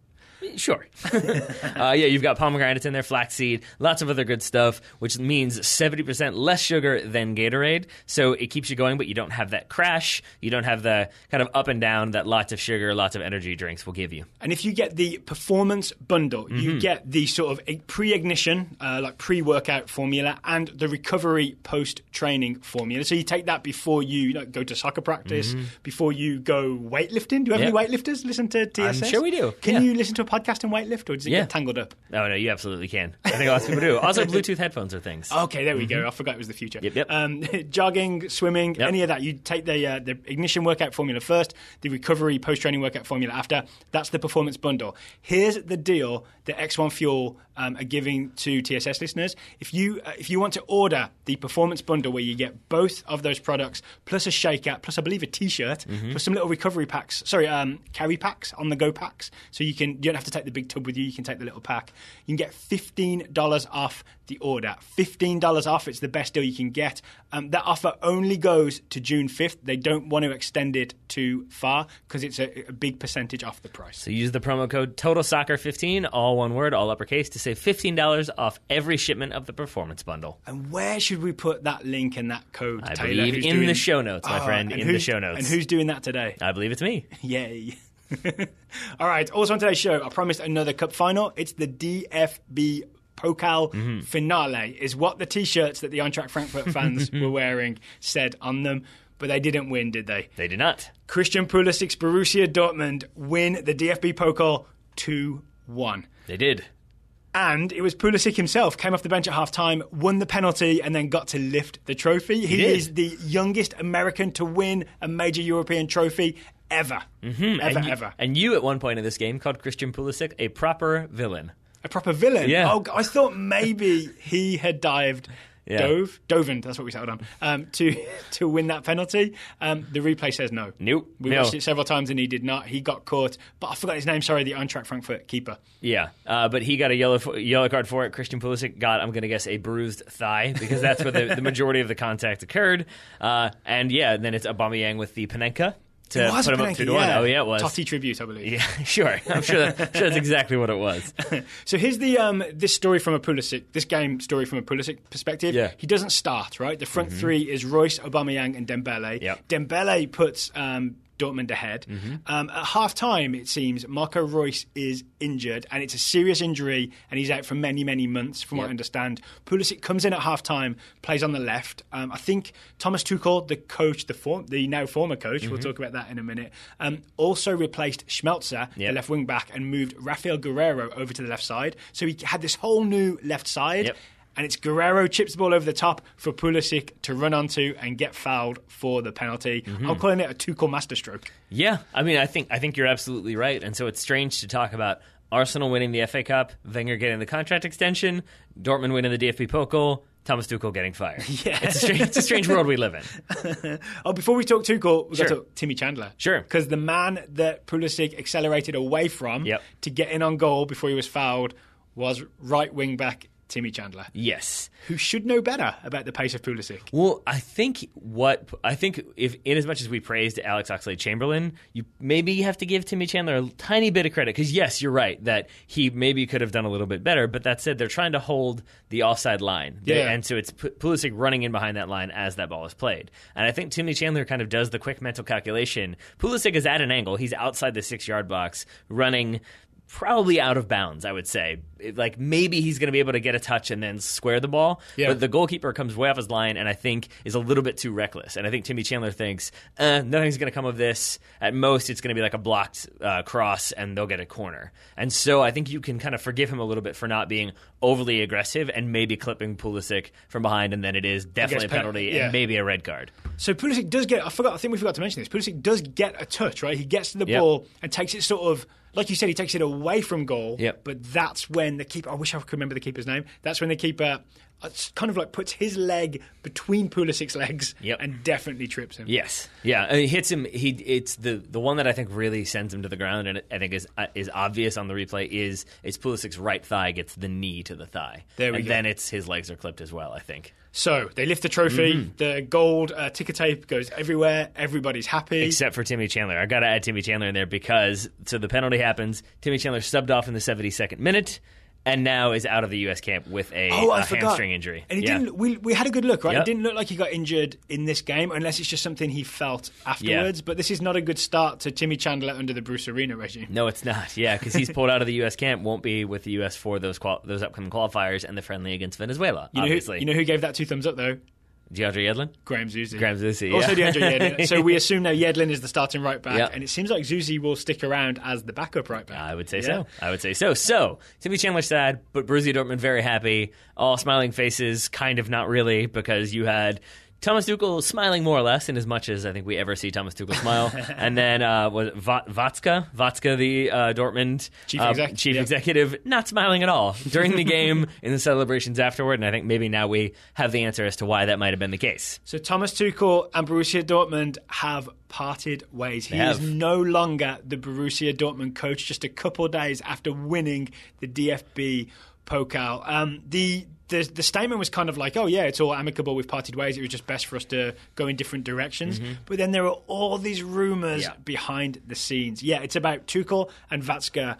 Sure. You've got pomegranates in there, flaxseed, lots of other good stuff, which means 70% less sugar than Gatorade. So it keeps you going, but you don't have that crash. You don't have the kind of up and down that lots of sugar, lots of energy drinks will give you.
And if you get the performance bundle, you get the sort of pre-ignition, like pre-workout formula, and the recovery post-training formula. So you take that before you go to soccer practice, before you go weightlifting. Do you have any weightlifters listen to TSS?
I'm sure we do.
Can you listen to a podcast and weightlift, or does it get tangled up?
No, you absolutely can. I think lots of people do. Also, Bluetooth headphones are things.
Okay, there we go. I forgot it was the future.
Yep.
Jogging, swimming, any of that. You take the ignition workout formula first, the recovery post-training workout formula after. That's the performance bundle. Here's the deal that X1 Fuel are giving to TSS listeners. If you want to order the performance bundle where you get both of those products, plus a shaker, plus I believe a T-shirt, plus some little recovery packs, carry packs, on-the-go packs, so you don't have have to take the big tub with you. You can take the little pack. You can get $15 off the order. $15 off. It's the best deal you can get. That offer only goes to June 5th. They don't want to extend it too far because it's a big percentage off the price.
So use the promo code TOTALSOCCER15, all one word, all uppercase, to save $15 off every shipment of the Performance Bundle.
And where should we put that link and that code,
I
Taylor?
believe in the show notes, my friend, in the show notes.
And who's doing that today?
I believe it's me.
Yay. All right, also on today's show, I promised another cup final. It's the DFB Pokal finale, is what the T-shirts that the Eintracht Frankfurt fans were wearing said on them. But they didn't win, did they?
They did not.
Christian Pulisic's Borussia Dortmund win the DFB Pokal 2-1.
They did.
And it was Pulisic himself, came off the bench at half-time, won the penalty, and then got to lift the trophy. He is the youngest American to win a major European trophy ever. Ever.
And you, at one point in this game, called Christian Pulisic a proper villain.
A proper villain?
Yeah.
Oh, I thought maybe he had diven, that's what we settled on, to win that penalty. The replay says no.
Nope.
We watched it several times and he did not. He got caught. But I forgot his name, sorry, the Eintracht Frankfurt keeper.
Yeah, but he got a yellow card for it. Christian Pulisic got, I'm going to guess, a bruised thigh because that's where the majority of the contact occurred. And then it's Aubameyang with the Panenka to put him up 2-1.
Yeah.
Oh, yeah, it was.
Totti tribute, I believe.
Yeah, sure. I'm sure that's exactly what it was.
So here's the this story from a Pulisic, this game story from a Pulisic perspective.
Yeah.
He doesn't start, right? The front three is Royce, Aubameyang, and Dembele.
Yep.
Dembele puts Dortmund ahead. At half-time, it seems, Marco Reus is injured, and it's a serious injury, and he's out for many, many months, from what I understand. Pulisic comes in at half-time, plays on the left. I think Thomas Tuchel, the coach, the now former coach, we'll talk about that in a minute, also replaced Schmelzer, the left wing-back, and moved Rafael Guerreiro over to the left side. So he had this whole new left side.
Yep.
And it's Guerreiro chips the ball over the top for Pulisic to run onto and get fouled for the penalty. I'm calling it a Tuchel masterstroke.
Yeah, I mean, I think you're absolutely right. And so it's strange to talk about Arsenal winning the FA Cup, Wenger getting the contract extension, Dortmund winning the DFB Pokal, Thomas Tuchel getting fired.
Yeah.
It's a strange world we live in.
Before we talk Tuchel, we've got to talk Timmy Chandler.
Sure.
Because the man that Pulisic accelerated away from to get in on goal before he was fouled was right wing back Timmy Chandler.
Yes.
Who should know better about the pace of Pulisic.
Well, I think if in as much as we praised Alex Oxlade-Chamberlain, you maybe have to give Timmy Chandler a tiny bit of credit. Because yes, you're right that he maybe could have done a little bit better. But that said, they're trying to hold the offside line. And so it's Pulisic running in behind that line as that ball is played. And I think Timmy Chandler kind of does the quick mental calculation. Pulisic is at an angle. He's outside the 6-yard box running probably out of bounds, I would say. Like, maybe he's going to be able to get a touch and then square the ball. Yeah. But the goalkeeper comes way off his line and I think is a little bit too reckless. And I think Timmy Chandler thinks, nothing's going to come of this. At most, it's going to be like a blocked cross and they'll get a corner. And so I think you can kind of forgive him a little bit for not being overly aggressive and maybe clipping Pulisic from behind, and then it is definitely a penalty and maybe a red card.
So Pulisic does get, I think we forgot to mention this, Pulisic does get a touch, right? He gets to the ball and takes it sort of, like you said, he takes it away from goal, but that's when the keeper, I wish I could remember the keeper's name, that's when the keeper kind of like puts his leg between Pulisic's legs and definitely trips him.
Yes. Yeah, he hits him. It's the one that I think really sends him to the ground, and I think is obvious on the replay is Pulisic's right thigh gets the knee to the thigh.
There we go.
And then it's his legs are clipped as well, I think.
So they lift the trophy, the gold ticker tape goes everywhere, everybody's happy.
Except for Timmy Chandler. I got to add Timmy Chandler in there because, so the penalty happens, Timmy Chandler subbed off in the 72nd minute, and now is out of the U.S. camp with a hamstring injury.
And he didn't. We had a good look, right? It didn't look like he got injured in this game, unless it's just something he felt afterwards. Yeah. But this is not a good start to Timmy Chandler under the Bruce Arena regime.
No, it's not. Yeah, because he's pulled out of the U.S. camp, won't be with the U.S. for those upcoming qualifiers and the friendly against Venezuela, obviously.
You know who gave that 2 thumbs up, though?
DeAndre Yedlin?
Graham Zusi.
Yeah.
Also DeAndre Yedlin. So we assume now Yedlin is the starting right back, and it seems like Zusi will stick around as the backup right back.
I would say so. So, Timmy Chandler sad, but Borussia Dortmund very happy. All smiling faces, kind of not really, because you had Thomas Tuchel smiling more or less, in as much as I think we ever see Thomas Tuchel smile. And then was Watzke, the Dortmund chief executive, not smiling at all during the game, in the celebrations afterward. And I think maybe now we have the answer as to why that might have been the case.
So Thomas Tuchel and Borussia Dortmund have parted ways. He is no longer the Borussia Dortmund coach just a couple of days after winning the DFB Pokal. The statement was kind of like, oh yeah, it's all amicable, we've parted ways, it was just best for us to go in different directions. But then there are all these rumours behind the scenes. Yeah, it's about Tuchel and Watzke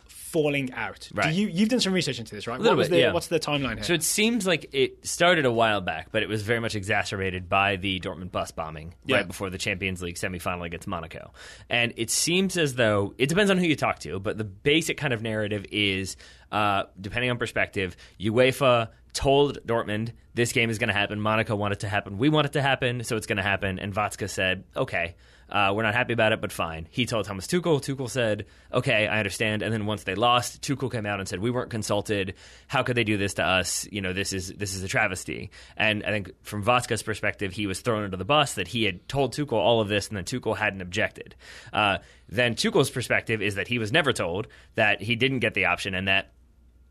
falling out.
Right.
You've done some research into this, right? What's the timeline here?
So it seems like it started a while back, but it was very much exacerbated by the Dortmund bus bombing right before the Champions League semifinal against Monaco. And it seems as though, it depends on who you talk to, but the basic kind of narrative is, depending on perspective, UEFA told Dortmund, this game is going to happen. Monaco wanted it to happen. We want it to happen, so it's going to happen. And Watzke said, okay, we're not happy about it, but fine. He told Thomas Tuchel. Tuchel said, okay, I understand. And then once they lost, Tuchel came out and said, we weren't consulted. How could they do this to us? You know, this is a travesty. And I think from Watzke's perspective, he was thrown under the bus that he had told Tuchel all of this, and then Tuchel hadn't objected. Then Tuchel's perspective is that he was never told, that he didn't get the option, and that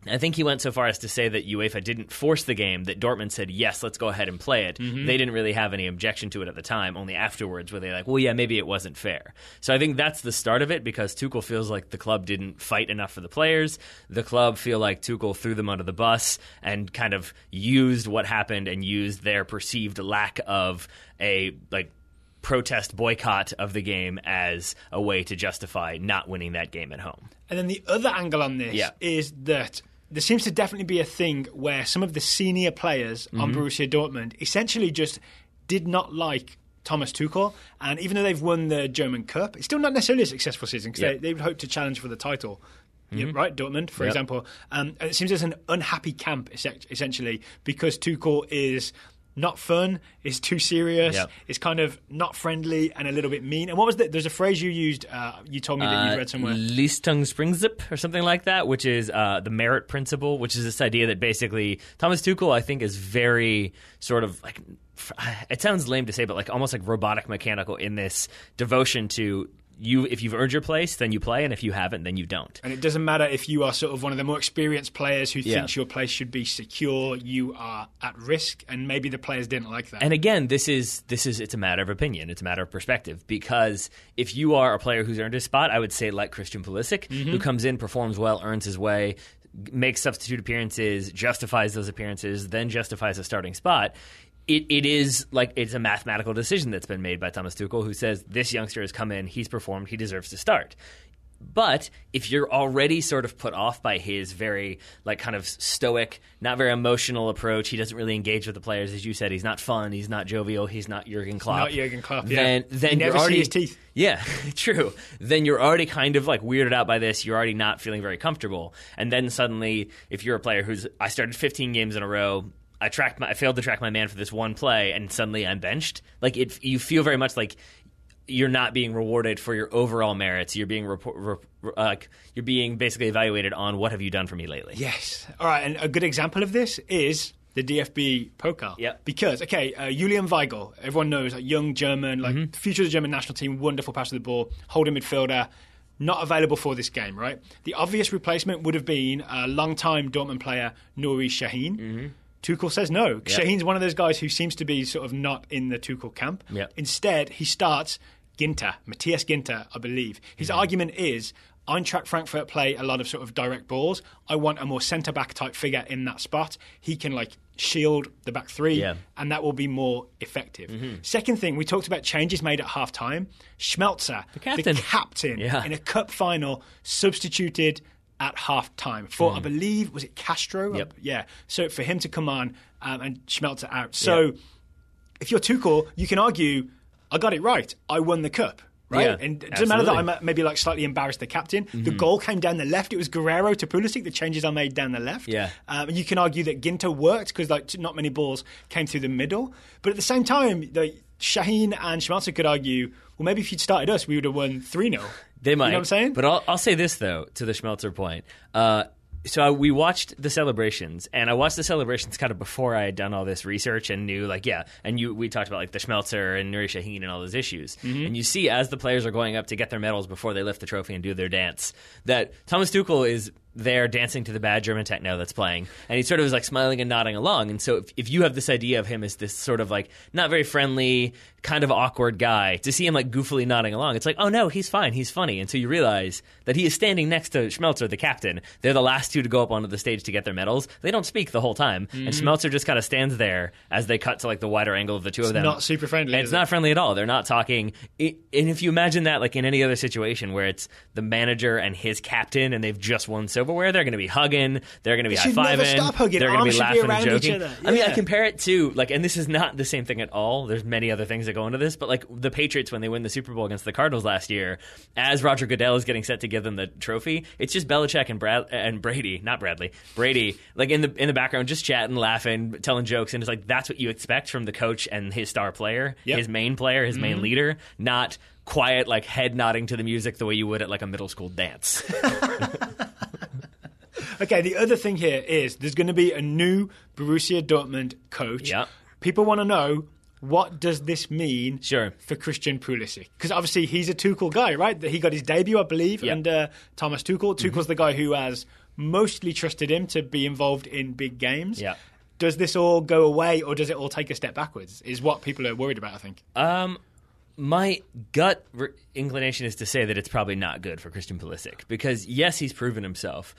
I think he went so far as to say that UEFA didn't force the game, that Dortmund said, yes, let's go ahead and play it. They didn't really have any objection to it at the time, only afterwards were they like, well, yeah, maybe it wasn't fair. So I think that's the start of it, because Tuchel feels like the club didn't fight enough for the players. The club feel like Tuchel threw them under the bus and kind of used what happened and used their perceived lack of a, protest boycott of the game as a way to justify not winning that game at home.
And then the other angle on this is that there seems to definitely be a thing where some of the senior players on Borussia Dortmund essentially just did not like Thomas Tuchel. And even though they've won the German Cup, it's still not necessarily a successful season, because they would hope to challenge for the title. Right, Dortmund, for example. And it seems there's an unhappy camp, essentially, because Tuchel is not fun, is too serious, is kind of not friendly and a little bit mean. And what was there's a phrase you used, you told me that you read somewhere.
Leistungsprinzip or something like that, which is the merit principle, which is this idea that basically Thomas Tuchel, I think, is very sort of like, it sounds lame to say, but like almost like robotic mechanical in this devotion to, if you've earned your place, then you play, and if you haven't, then you don't.
And it doesn't matter if you are sort of one of the more experienced players who thinks your place should be secure, you are at risk, and maybe the players didn't like that.
And again, this is it's a matter of opinion, it's a matter of perspective, because if you are a player who's earned his spot, I would say like Christian Pulisic, who comes in, performs well, earns his way, makes substitute appearances, justifies those appearances, then justifies a starting spot. It is like it's a mathematical decision that's been made by Thomas Tuchel, who says this youngster has come in, he's performed, he deserves to start. But if you're already sort of put off by his very kind of stoic, not very emotional approach, he doesn't really engage with the players, as you said, he's not fun, he's not jovial, he's not Jurgen Klopp.
Not Jurgen Klopp, yeah.
Then
you never see his teeth.
Yeah, true. Then you're already kind of weirded out by this. You're already not feeling very comfortable. And then suddenly, if you're a player I started 15 games in a row, I failed to track my man for this one play, and suddenly I'm benched. You feel very much like you're not being rewarded for your overall merits. You're being you're being basically evaluated on what have you done for me lately.
Yes. All right. And a good example of this is the DFB Pokal.
Yep.
Because Julian Weigl, everyone knows, young German, future of the German national team, wonderful pass of the ball, holding midfielder. Not available for this game, right? The obvious replacement would have been a long-time Dortmund player, Nouri Sahin. Tuchel says no. Yep. Shaheen's one of those guys who seems to be sort of not in the Tuchel camp.
Yep.
Instead, he starts Matthias Ginter, I believe. His argument is, Eintracht Frankfurt play a lot of sort of direct balls. I want a more centre-back type figure in that spot. He can shield the back three, and that will be more effective. Second thing, we talked about changes made at half-time. Schmelzer, the captain in a cup final, substituted at half-time for, I believe, was it Castro?
Yep.
Yeah. So for him to come on and Schmelzer out. So if you're Tuchel, you can argue, I got it right. I won the cup. Right?
Yeah,
and it doesn't matter that I maybe slightly embarrassed the captain. The goal came down the left. It was Guerrero to Pulisic. The changes are made down the left.
Yeah.
You can argue that Ginter worked because not many balls came through the middle. But at the same time, Sahin and Schmelzer could argue, well, maybe if you'd started us, we would have won 3-0.
They might.
You know what I'm saying?
But I'll say this, though, to the Schmelzer point. So we watched the celebrations, and I watched the celebrations kind of before I had done all this research and knew, we talked about the Schmelzer and Nuri Sahin and all those issues. Mm-hmm. And you see as the players are going up to get their medals before they lift the trophy and do their dance, that Thomas Tuchel is there dancing to the bad German techno that's playing, and he sort of is smiling and nodding along. And so if you have this idea of him as this sort of not very friendly, kind of awkward guy, to see him goofily nodding along, it's oh no, he's fine, he's funny. And so you realize that he is standing next to Schmelzer, the captain. They're the last two to go up onto the stage to get their medals. They don't speak the whole time, and Schmelzer just kind of stands there as they cut to the wider angle of the two of them.
It's not super friendly.
And it's not friendly at all. They're not talking. And if you imagine that in any other situation where it's the manager and his captain and they've just won silverware, they're going to be hugging, they're going to be high-fiving, they're going to be laughing and joking. Yeah. I mean, I compare it to, and this is not the same thing at all. There's many other things that go into this, but the Patriots, when they win the Super Bowl against the Cardinals last year, as Roger Goodell is getting set to give them the trophy, it's just Belichick and Brady, not Bradley, Brady, in the background, just chatting, laughing, telling jokes, and it's that's what you expect from the coach and his star player, his main player, his main leader, not quiet, head nodding to the music the way you would at a middle school dance.
Okay, the other thing here is there's going to be a new Borussia Dortmund coach.
Yeah.
People want to know, what does this mean for Christian Pulisic? Because obviously he's a Tuchel guy, right? He got his debut, I believe, under Thomas Tuchel. Tuchel's the guy who has mostly trusted him to be involved in big games.
Yeah.
Does this all go away, or does it all take a step backwards, is what people are worried about, I think.
My gut inclination is to say that it's probably not good for Christian Pulisic because, yes, he's proven himself,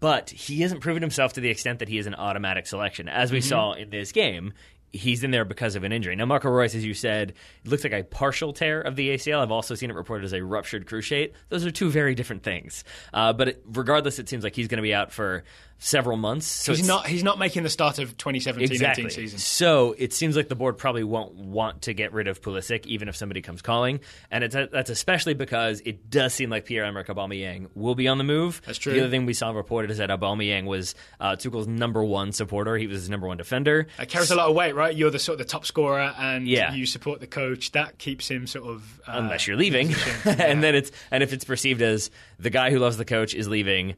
but he hasn't proven himself to the extent that he is an automatic selection. As we saw in this game, he's in there because of an injury. Now, Marco Reus, as you said, it looks like a partial tear of the ACL. I've also seen it reported as a ruptured cruciate. Those are two very different things. Regardless, it seems like he's going to be out for several months. So
he's not making the start of 2017-18 season.
So it seems like the board probably won't want to get rid of Pulisic, even if somebody comes calling. And that's especially because it does seem like Pierre-Emerick Aubameyang will be on the move.
That's true.
The other thing we saw reported is that Aubameyang was Tuchel's number one supporter. He was his number one defender.
It carries a lot of weight, right? You're the sort of the top scorer, and you support the coach. That keeps him sort of
unless you're leaving, and if it's perceived as the guy who loves the coach is leaving,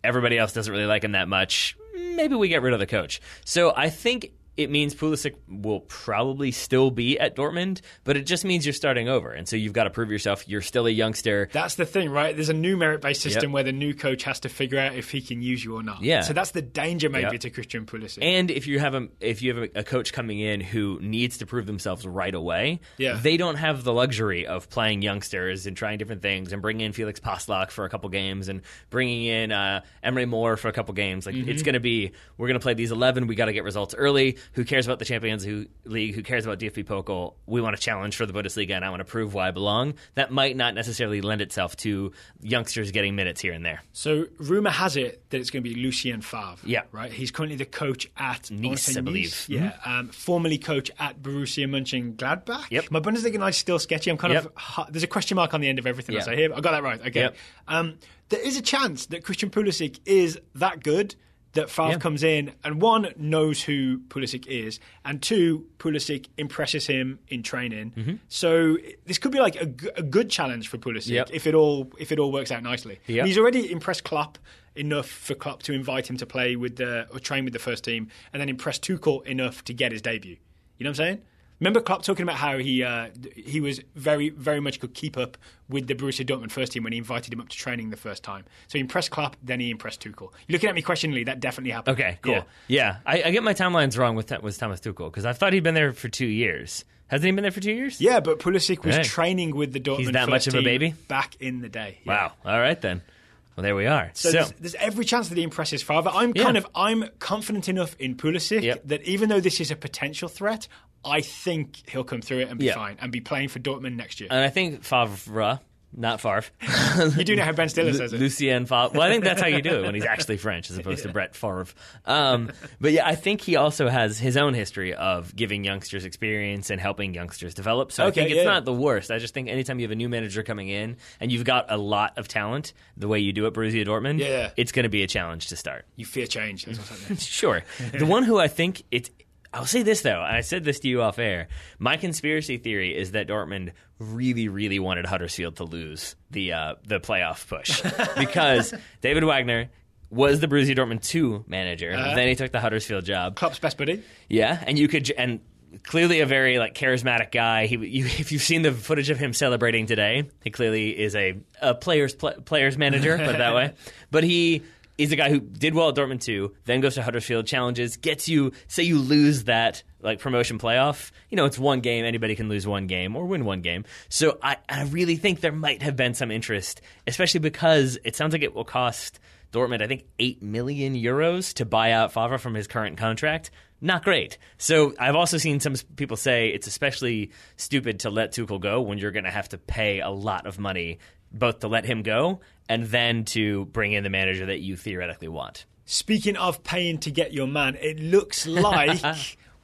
everybody else doesn't really like him that much, maybe we get rid of the coach. So I think it means Pulisic will probably still be at Dortmund, but it just means you're starting over. And so you've got to prove yourself. You're still a youngster.
That's the thing, right? There's a new merit-based system where the new coach has to figure out if he can use you or not.
Yeah.
So that's the danger maybe to Christian Pulisic.
And if you have a coach coming in who needs to prove themselves right away, they don't have the luxury of playing youngsters and trying different things and bringing in Felix Passlack for a couple games and bringing in Emre Moore for a couple games. It's going to be, we're going to play these 11. We got to get results early. Who cares about the Champions League? Who cares about DFB Pokal? We want to challenge for the Bundesliga, and I want to prove why I belong. That might not necessarily lend itself to youngsters getting minutes here and there.
So, rumour has it that it's going to be Lucien Favre.
Yeah.
Right? He's currently the coach at
Nice, I believe.
Yeah. Formerly coach at Borussia Mönchengladbach.
Yep.
My Bundesliga knowledge is still sketchy. I'm kind of... There's a question mark on the end of everything else I hear. I got that right. Okay.
Yep.
There is a chance that Christian Pulisic is that good that Favre comes in and, one, knows who Pulisic is, and two, Pulisic impresses him in training. So this could be a good challenge for Pulisic if it all works out nicely.
Yep.
He's already impressed Klopp enough for Klopp to invite him to play or train with the first team, and then impressed Tuchel enough to get his debut. You know what I'm saying? Remember Klopp talking about how he was very, very much could keep up with the Borussia Dortmund first team when he invited him up to training the first time. So he impressed Klopp, then he impressed Tuchel. You're looking at me questioningly. That definitely happened.
Okay, cool. Yeah. I get my timelines wrong with Thomas Tuchel because I thought he'd been there for 2 years. Hasn't he been there for 2 years?
Yeah, but Pulisic was training with the Dortmund
He's that
first
much of a baby?
Back in the day. Yeah.
Wow. All right, then. Well, there we are.
So there's every chance that he impresses Favre. I'm confident enough in Pulisic that even though this is a potential threat, I think he'll come through it and be fine and be playing for Dortmund next year.
And I think Favre, not Favre.
You do know how Ben Stiller says it.
Lucien Favre. Well, I think that's how you do it when he's actually French as opposed to Brett Favre. But yeah, I think he also has his own history of giving youngsters experience and helping youngsters develop. So I think it's not the worst. I just think anytime you have a new manager coming in and you've got a lot of talent, the way you do at Borussia Dortmund, it's going to be a challenge to start.
You fear change. That's what's happening.
Sure. The one who I think I'll say this, though. I said this to you off air. My conspiracy theory is that Dortmund really, really wanted Huddersfield to lose the playoff push because David Wagner was the Borussia Dortmund 2 manager. Then he took the Huddersfield job.
Klopp's best buddy.
Yeah, and clearly a very charismatic guy. If you've seen the footage of him celebrating today, he clearly is a players manager, put it that way. But he is a guy who did well at Dortmund 2, then goes to Huddersfield, challenges, gets you, say you lose that promotion playoff. It's one game. Anybody can lose one game or win one game. So I really think there might have been some interest, especially because it sounds like it will cost Dortmund, I think, 8 million euros to buy out Favre from his current contract. Not great. So I've also seen some people say it's especially stupid to let Tuchel go when you're going to have to pay a lot of money, both to let him go and then to bring in the manager that you theoretically want.
Speaking of paying to get your man, it looks like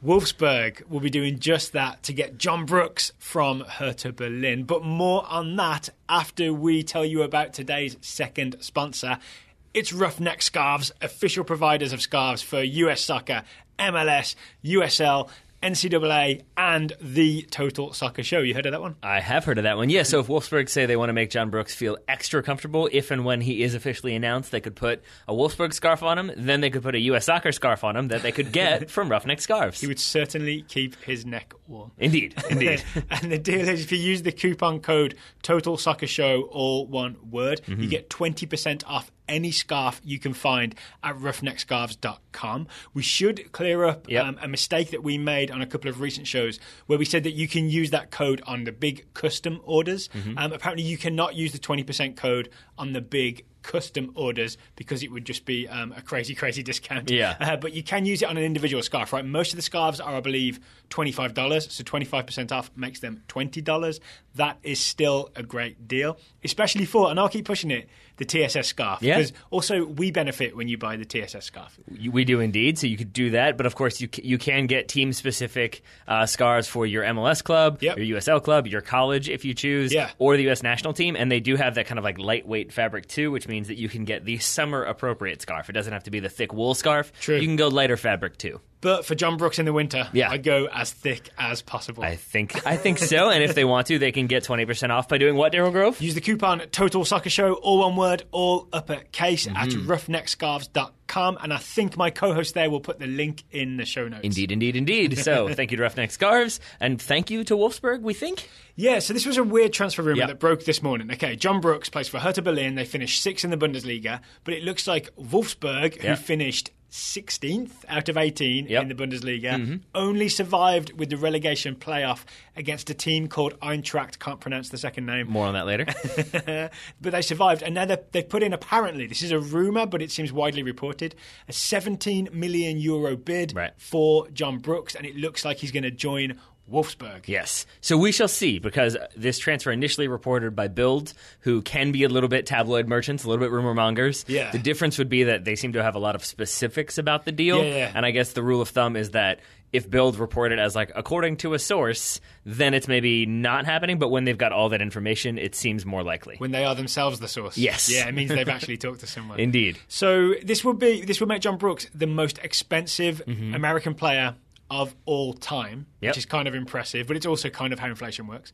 Wolfsburg will be doing just that to get John Brooks from Hertha Berlin. But more on that after we tell you about today's second sponsor. It's Ruffneck Scarves, official providers of scarves for US Soccer, MLS, USL, NCAA, and the Total Soccer Show. You heard of that one?
I have heard of that one. Yeah, so if Wolfsburg say they want to make John Brooks feel extra comfortable, if and when he is officially announced, they could put a Wolfsburg scarf on him, then they could put a US Soccer scarf on him that they could get from Ruffneck Scarves.
He would certainly keep his neck warm.
Indeed.
And the deal is, if you use the coupon code Total Soccer Show, all one word, you get 20% off any scarf you can find at ruffneckscarves.com. We should clear up a mistake that we made on a couple of recent shows where we said that you can use that code on the big custom orders. Apparently you cannot use the 20% code on the big custom orders because it would just be a crazy discount. But you can use it on an individual scarf, right? Most of the scarves are, I believe, $25, so 25% off makes them $20. That is still a great deal, especially for, and I'll keep pushing it, the TSS scarf. Because also we benefit when you buy the TSS scarf.
We do indeed, so you could do that. But of course, you can get team-specific scarves for your MLS club, your USL club, your college if you choose, or the US national team. And they do have that kind of lightweight fabric too, which means that you can get the summer-appropriate scarf. It doesn't have to be the thick wool scarf.
True.
You can go lighter fabric too.
But for John Brooks in the winter, I go as thick as possible.
I think so. And if they want to, they can get 20% off by doing what, Daryl Grove?
Use the coupon Total Soccer Show, all one word, all uppercase, at ruffneckscarves.com. And I think my co-host there will put the link in the show notes.
Indeed. So thank you to Ruffneck Scarves, and thank you to Wolfsburg, we think.
Yeah, so this was a weird transfer rumour that broke this morning. Okay, John Brooks plays for Hertha Berlin. They finished 6th in the Bundesliga, but it looks like Wolfsburg, who finished 16th out of 18 in the Bundesliga, only survived with the relegation playoff against a team called Eintracht. Can't pronounce the second name.
More on that later.
But they survived, and now they've put in, apparently, this is a rumour, but it seems widely reported, a €17 million bid for John Brooks, and it looks like he's going to join Wolfsburg.
Yes. So we shall see, because this transfer initially reported by Bild, who can be a little bit tabloid merchants, a little bit rumor mongers.
Yeah.
The difference would be that they seem to have a lot of specifics about the deal. And I guess the rule of thumb is that if Bild reported as according to a source, then it's maybe not happening. But when they've got all that information, it seems more likely.
When they are themselves the source.
Yes.
Yeah, it means they've actually talked to someone.
Indeed.
So this would make John Brooks the most expensive American player of all time, which is kind of impressive, but it's also kind of how inflation works.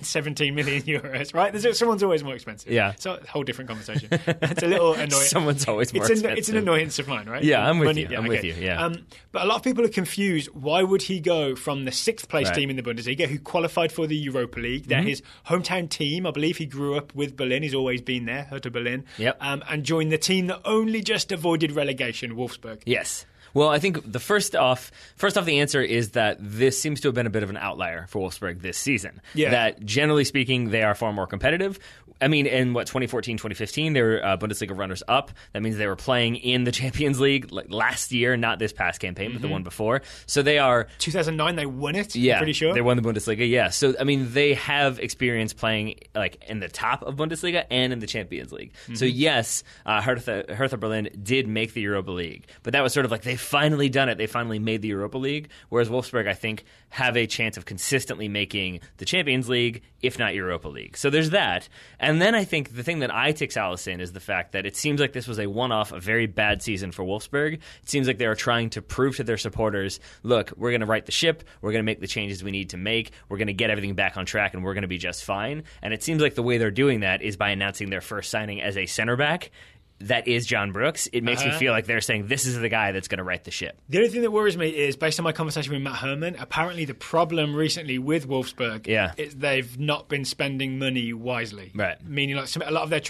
17 million euros, right? Someone's always more expensive.
Yeah.
So a whole different conversation. It's a little annoying.
Someone's always more expensive.
It's an annoyance of mine, right?
Yeah, I'm with you. I'm with you, yeah.
But a lot of people are confused. Why would he go from the 6th place team in the Bundesliga, who qualified for the Europa League? They're his hometown team. I believe he grew up with Berlin. He's always been there, Hertha Berlin. And joined the team that only just avoided relegation, Wolfsburg.
Yes. Well, I think the first off, the answer is that this seems to have been a bit of an outlier for Wolfsburg this season.
Yeah.
That generally speaking, they are far more competitive. I mean, in 2014, 2015, they were Bundesliga runners-up. That means they were playing in the Champions League last year, not this past campaign, but the one before. So they are...
2009, they won it,
I'm
pretty sure.
They won the Bundesliga, yeah. So, I mean, they have experience playing in the top of Bundesliga and in the Champions League. So, yes, Hertha Berlin did make the Europa League. But that was sort of they've finally done it. They finally made the Europa League. Whereas Wolfsburg, I think, have a chance of consistently making the Champions League, if not Europa League. So there's that. And then I think the thing that I take solace in is the fact that it seems like this was a one-off, a very bad season for Wolfsburg. It seems like they are trying to prove to their supporters, look, we're going to right the ship, we're going to make the changes we need to make, we're going to get everything back on track, and we're going to be just fine. And it seems like the way they're doing that is by announcing their first signing as a center back that is John Brooks, it makes me feel like they're saying this is the guy that's going to right the ship.
The only thing that worries me is, based on my conversation with Matt Herman, apparently the problem recently with Wolfsburg is they've not been spending money wisely.
Right.
Meaning like a lot of their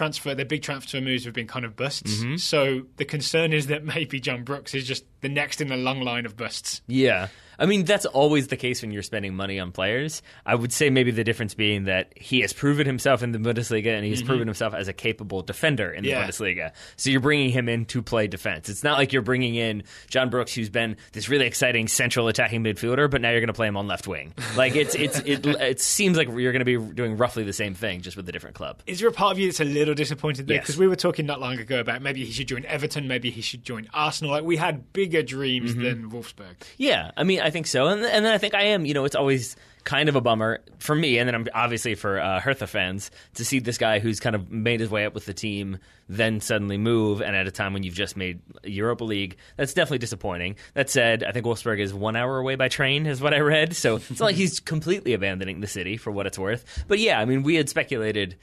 big transfer moves have been kind of busts. So the concern is that maybe John Brooks is just the next in the long line of busts.
Yeah. I mean, that's always the case when you're spending money on players. I would say maybe the difference being that he has proven himself in the Bundesliga and he's proven himself as a capable defender in the Bundesliga. So you're bringing him in to play defense. It's not like you're bringing in John Brooks, who's been this really exciting central attacking midfielder, but now you're going to play him on left wing. Like it seems like you're going to be doing roughly the same thing, just with a different club.
Is there a part of you that's a little disappointed there? Because we were talking not long ago about maybe he should join Everton, maybe he should join Arsenal. Like we had bigger dreams than Wolfsburg.
Yeah, I mean, I think so. And then I think I am, it's always kind of a bummer for me, and then I'm obviously for Hertha fans, to see this guy who's kind of made his way up with the team then suddenly move, and at a time when you've just made Europa League. That's definitely disappointing. That said, I think Wolfsburg is 1 hour away by train, is what I read, so it's not like he's completely abandoning the city, for what it's worth. But yeah, I mean, we had speculated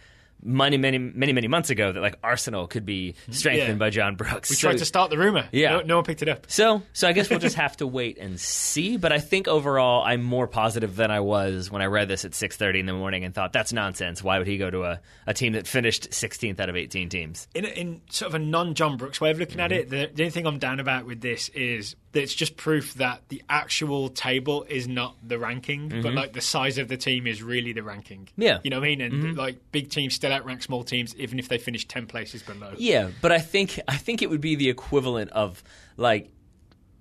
many months ago that like Arsenal could be strengthened by John Brooks.
We tried to start the rumor.
Yeah.
No one picked it up.
So I guess we'll just have to wait and see. But I think overall I'm more positive than I was when I read this at 6:30 in the morning and thought, that's nonsense. Why would he go to a team that finished 16th out of 18 teams?
In sort of a non-John Brooks way of looking at it, the only thing I'm down about with this is that it's just proof that the actual table is not the ranking, but like the size of the team is really the ranking.
Yeah.
You know what I mean? And like big teams still outrank small teams even if they finish 10 places below.
Yeah, but I think it would be the equivalent of like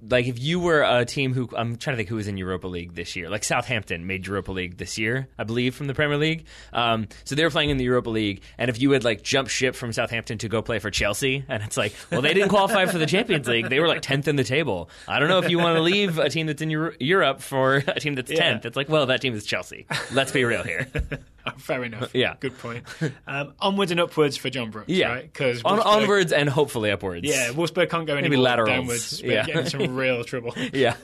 if you were a team who, I'm trying to think who was in Europa League this year. Like Southampton made Europa League this year, I believe, from the Premier League. So they were playing in the Europa League, and if you had like jumped ship from Southampton to go play for Chelsea, and it's like, well, they didn't qualify for the Champions League. They were like 10th in the table. I don't know if you want to leave a team that's in Europe for a team that's 10th. It's like, well, that team is Chelsea. Let's be real here.
Fair enough.
Yeah.
Good point. Onwards and upwards for John Brooks, right? Because
onwards and hopefully upwards.
Yeah, Wolfsburg can't go any
maybe
more
laterals.
Downwards. We're getting in some real trouble.
Yeah.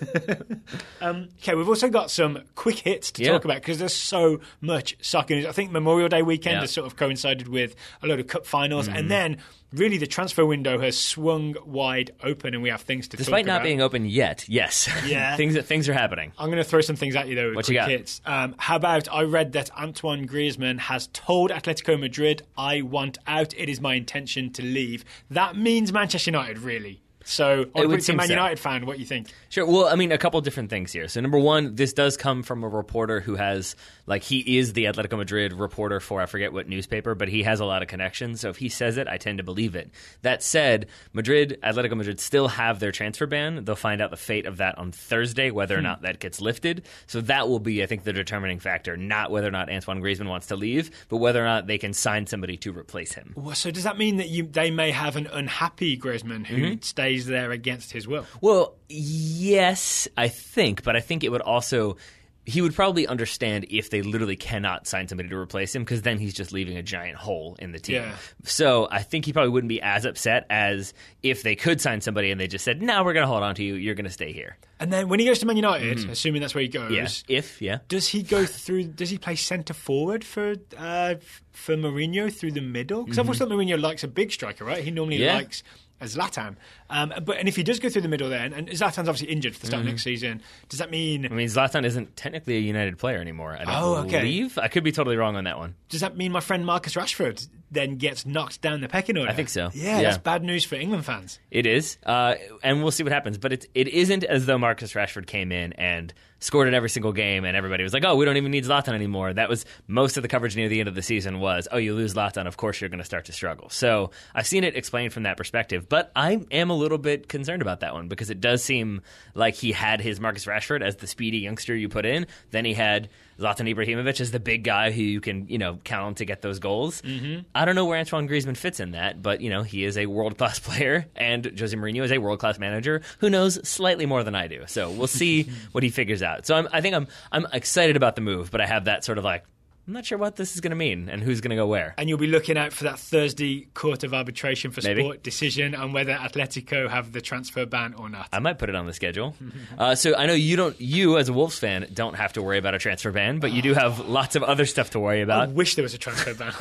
Okay, we've also got some quick hits to talk about because there's so much soccer news. I think Memorial Day weekend has sort of coincided with a load of cup finals, and then really the transfer window has swung wide open, and we have things to talk about.
Despite not being open yet, yes.
Yeah.
things are happening.
I'm going to throw some things at you, though, with
what
quick
you got?
hits. How about, I read that Antoine Griezmann has told Atletico Madrid, I want out, it is my intention to leave. That means Manchester United, really. So, I would be a Man United fan. What do you think?
Sure. Well, I mean, a couple different things here. So, number one, this does come from a reporter who has, like, he is the Atletico Madrid reporter for, I forget what newspaper, but he has a lot of connections. So, if he says it, I tend to believe it. That said, Atletico Madrid still have their transfer ban. They'll find out the fate of that on Thursday, whether or not that gets lifted. So, that will be, I think, the determining factor. Not whether or not Antoine Griezmann wants to leave, but whether or not they can sign somebody to replace him.
So, does that mean that they may have an unhappy Griezmann who stays there against his will?
Well, yes, I think, but I think it would also... He would probably understand if they literally cannot sign somebody to replace him, because then he's just leaving a giant hole in the team. Yeah. So I think he probably wouldn't be as upset as if they could sign somebody and they just said, no, we're going to hold on to you. You're going to stay here.
And then when he goes to Man United, assuming that's where he goes, does he go through? Does he play centre forward for Mourinho through the middle? Because I've always thought Mourinho likes a big striker, right? He normally likes Zlatan. And if he does go through the middle then, and Zlatan's obviously injured for the start of next season, does that mean...
I mean, Zlatan isn't technically a United player anymore, I don't believe. I could be totally wrong on that one.
Does that mean my friend Marcus Rashford then gets knocked down the pecking order?
I think so.
Yeah, that's bad news for England fans.
It is. And we'll see what happens. But it isn't as though Marcus Rashford came in and scored in every single game and everybody was like, oh, we don't even need Zlatan anymore. That was most of the coverage near the end of the season was, oh, you lose Zlatan, of course you're going to start to struggle. So I've seen it explained from that perspective. But I am a little bit concerned about that one because it does seem like he had his Marcus Rashford as the speedy youngster you put in. Then he had Zlatan Ibrahimovic as the big guy who you can, count on to get those goals. I don't know where Antoine Griezmann fits in that, but, he is a world-class player, and Jose Mourinho is a world-class manager who knows slightly more than I do. So we'll see what he figures out. So I think I'm excited about the move, but I have that sort of like, I'm not sure what this is going to mean and who's going to go where.
And you'll be looking out for that Thursday Court of Arbitration for Sport decision on whether Atletico have the transfer ban or not.
I might put it on the schedule. So I know you as a Wolves fan don't have to worry about a transfer ban, but you do have lots of other stuff to worry about.
I wish there was a transfer ban.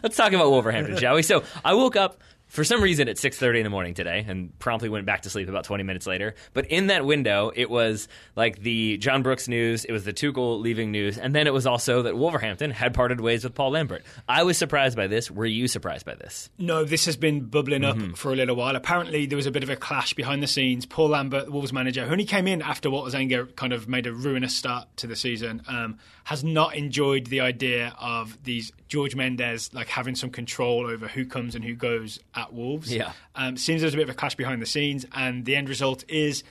Let's talk about Wolverhampton, shall we? So I woke up for some reason at 6:30 in the morning today, and promptly went back to sleep about 20 minutes later. But in that window, it was like the John Brooks news, it was the Tuchel leaving news, and then it was also that Wolverhampton had parted ways with Paul Lambert. I was surprised by this. Were you surprised by this?
No, this has been bubbling up for a little while. Apparently, there was a bit of a clash behind the scenes. Paul Lambert, the Wolves manager, who only came in after Walter Zenga kind of made a ruinous start to the season, has not enjoyed the idea of these George Mendes like having some control over who comes and who goes at Wolves.
Yeah.
Seems there's a bit of a clash behind the scenes, and the end result is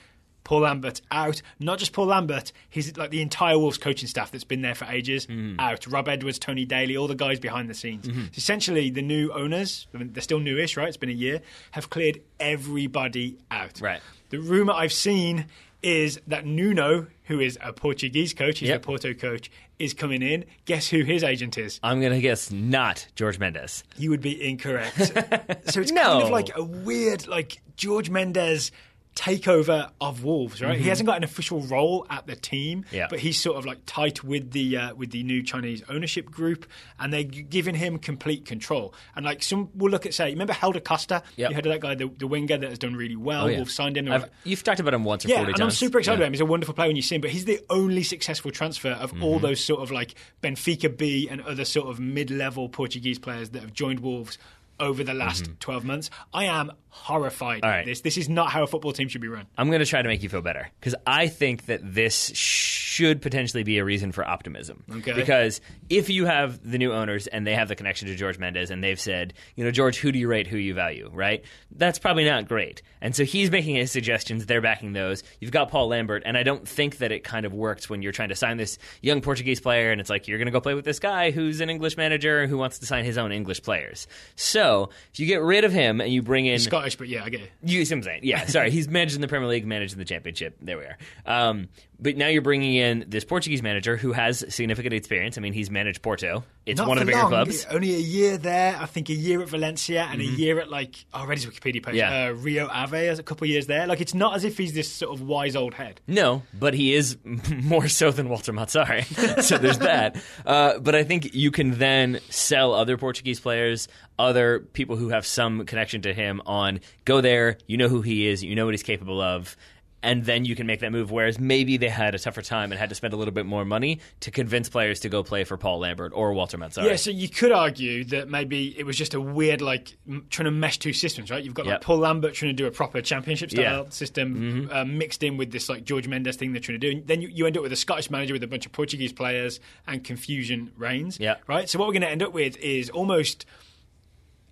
Paul Lambert out. Not just Paul Lambert, he's like the entire Wolves coaching staff that's been there for ages out. Rob Edwards, Tony Daly, all the guys behind the scenes. So essentially, the new owners, I mean, they're still newish, right? It's been a year, have cleared everybody out.
Right.
The rumour I've seen is that Nuno, who is a Portuguese coach, he's the Porto coach, is coming in. Guess who his agent is?
I'm going to guess not George Mendes.
You would be incorrect. So it's kind of like a weird, like, George Mendes takeover of Wolves, right? He hasn't got an official role at the team, but he's sort of like tight with the new Chinese ownership group, and they're giving him complete control. And like some will look at, say, remember Helder Costa? You heard of that guy, the winger that has done really well. Wolves signed him.
You've talked about him once or 40 times.
And I'm super excited about him. He's a wonderful player when you see him, but he's the only successful transfer of all those sort of like Benfica B and other sort of mid-level Portuguese players that have joined Wolves over the last 12 months. I am horrified at this. This is not how a football team should be run.
I'm going to try to make you feel better, because I think that this should potentially be a reason for optimism.
Okay.
Because if you have the new owners and they have the connection to George Mendes and they've said, George, who do you rate, who you value, right? That's probably not great. And so he's making his suggestions, they're backing those. You've got Paul Lambert, and I don't think that it kind of works when you're trying to sign this young Portuguese player and it's like, you're going to go play with this guy who's an English manager who wants to sign his own English players. So if you get rid of him and you bring in...
He's Scottish, but yeah, I get it.
You see what I'm saying? Yeah, sorry. He's managed in the Premier League, managed in the Championship. There we are. But now you're bringing in this Portuguese manager who has significant experience. I mean, he's managed Porto. It's one of the bigger clubs.
Only a year there. I think a year at Valencia and a year at, like, I read his Wikipedia page. Rio Ave, a couple of years there. Like, it's not as if he's this sort of wise old head.
No, but he is more so than Walter Mazzarri. So there's that. But I think you can then sell other Portuguese players, other people who have some connection to him on, go there, you know who he is, you know what he's capable of, and then you can make that move, whereas maybe they had a tougher time and had to spend a little bit more money to convince players to go play for Paul Lambert or Walter Mazzarri.
Yeah, so you could argue that maybe it was just a weird, like, trying to mesh two systems, right? You've got like, Paul Lambert trying to do a proper championship-style system mixed in with this like George Mendes thing they're trying to do. And then you end up with a Scottish manager with a bunch of Portuguese players, and confusion reigns, right? So what we're going to end up with is almost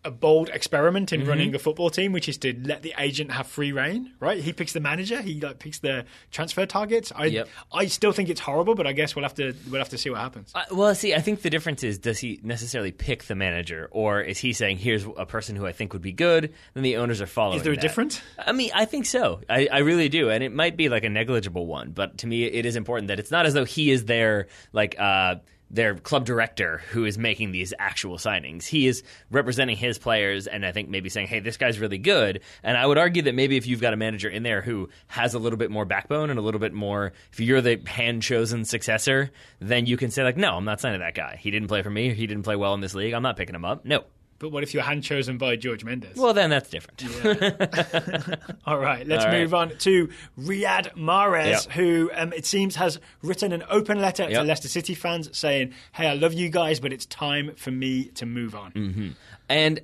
a bold experiment in running a football team, which is to let the agent have free reign, right? He picks the manager, he like picks the transfer targets. I still think it's horrible, but I guess we'll have to see what happens.
Well, see, I think the difference is, does he necessarily pick the manager, or is he saying, here's a person who I think would be good, then the owners are following?
Is there a difference?
I mean, I think so. I really do, and it might be like a negligible one, but to me, it is important that it's not as though he is their their club director who is making these actual signings. He is representing his players and I think maybe saying, hey, this guy's really good. And I would argue that maybe if you've got a manager in there who has a little bit more backbone and a little bit more, if you're the hand-chosen successor, then you can say, like, no, I'm not signing that guy. He didn't play for me. He didn't play well in this league. I'm not picking him up. No.
But what if you're hand-chosen by George Mendes?
Well, then that's different.
Yeah. All right, let's move on to Riyad Mahrez, who it seems has written an open letter to Leicester City fans saying, hey, I love you guys, but it's time for me to move on.
Mm-hmm. And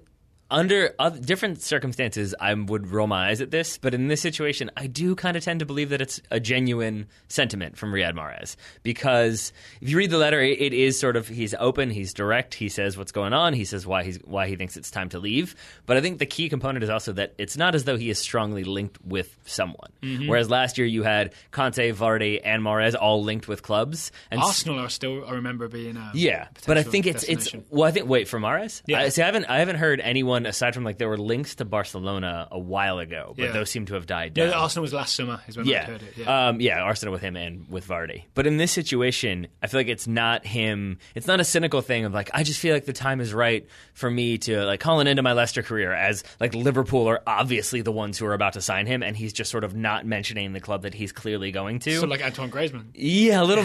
under different circumstances, I would roll my eyes at this, but in this situation, I do kind of tend to believe that it's a genuine sentiment from Riyad Mahrez. Because if you read the letter, it is sort of, he's open, he's direct, he says what's going on, he says why he thinks it's time to leave. But I think the key component is also that it's not as though he is strongly linked with someone. Mm-hmm. Whereas last year you had Conte, Vardy, and Mahrez all linked with clubs. And
Arsenal I remember being
but I think it's well, I think wait for Mahrez.
Yeah.
I haven't heard anyone aside from like there were links to Barcelona a while ago, but those seem to have died down.
Yeah, Arsenal was last summer is when I heard it.
Yeah, Arsenal with him and with Vardy. But in this situation, I feel like it's not him. It's not a cynical thing of like, I just feel like the time is right for me to like call an end to my Leicester career, as like Liverpool are obviously the ones who are about to sign him, and he's just sort of not mentioning the club that he's clearly going to.
So like Antoine Griezmann.
Yeah, a little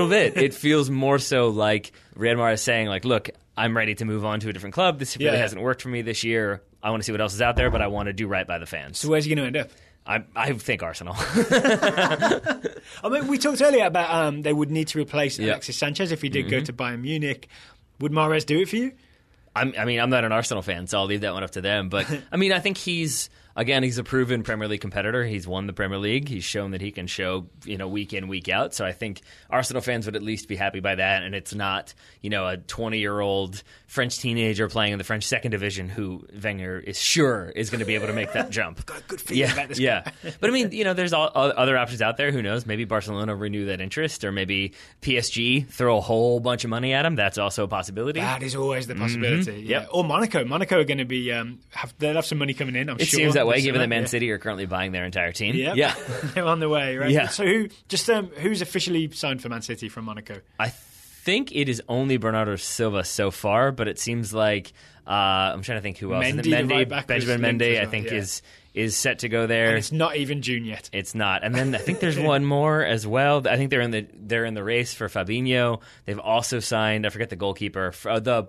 bit. It feels more so like Riyad Mahrez saying like, look, I'm ready to move on to a different club. This really hasn't worked for me this year. I want to see what else is out there, but I want to do right by the fans.
So where's he going to end up?
I think Arsenal.
I mean, we talked earlier about they would need to replace Alexis Sanchez if he did go to Bayern Munich. Would Mahrez do it for you?
I mean, I'm not an Arsenal fan, so I'll leave that one up to them. But, I mean, I think he's a proven Premier League competitor. He's won the Premier League. He's shown that he can show, week in, week out. So I think Arsenal fans would at least be happy by that. And it's not, a 20-year-old French teenager playing in the French second division who Wenger is sure is going to be able to make that jump.
Got a good feeling about this guy.
But, I mean, there's other options out there. Who knows? Maybe Barcelona renew that interest, or maybe PSG throw a whole bunch of money at him. That's also a possibility.
That is always the possibility. Mm-hmm. Yeah. Or Monaco. Monaco are going to be they'll have some money coming in, I'm sure.
It seems that way, given that Man City are currently buying their entire team.
Yeah. They're on the way, right?
Yeah.
So who's officially signed for Man City from Monaco?
I think it is only Bernardo Silva so far, but it seems like I'm trying to think who else.
Mendy,
Benjamin Mendy, I think is set to go there.
And it's not even June yet.
It's not. And then I think there's one more as well. I think they're in the race for Fabinho. They've also signed, I forget the goalkeeper.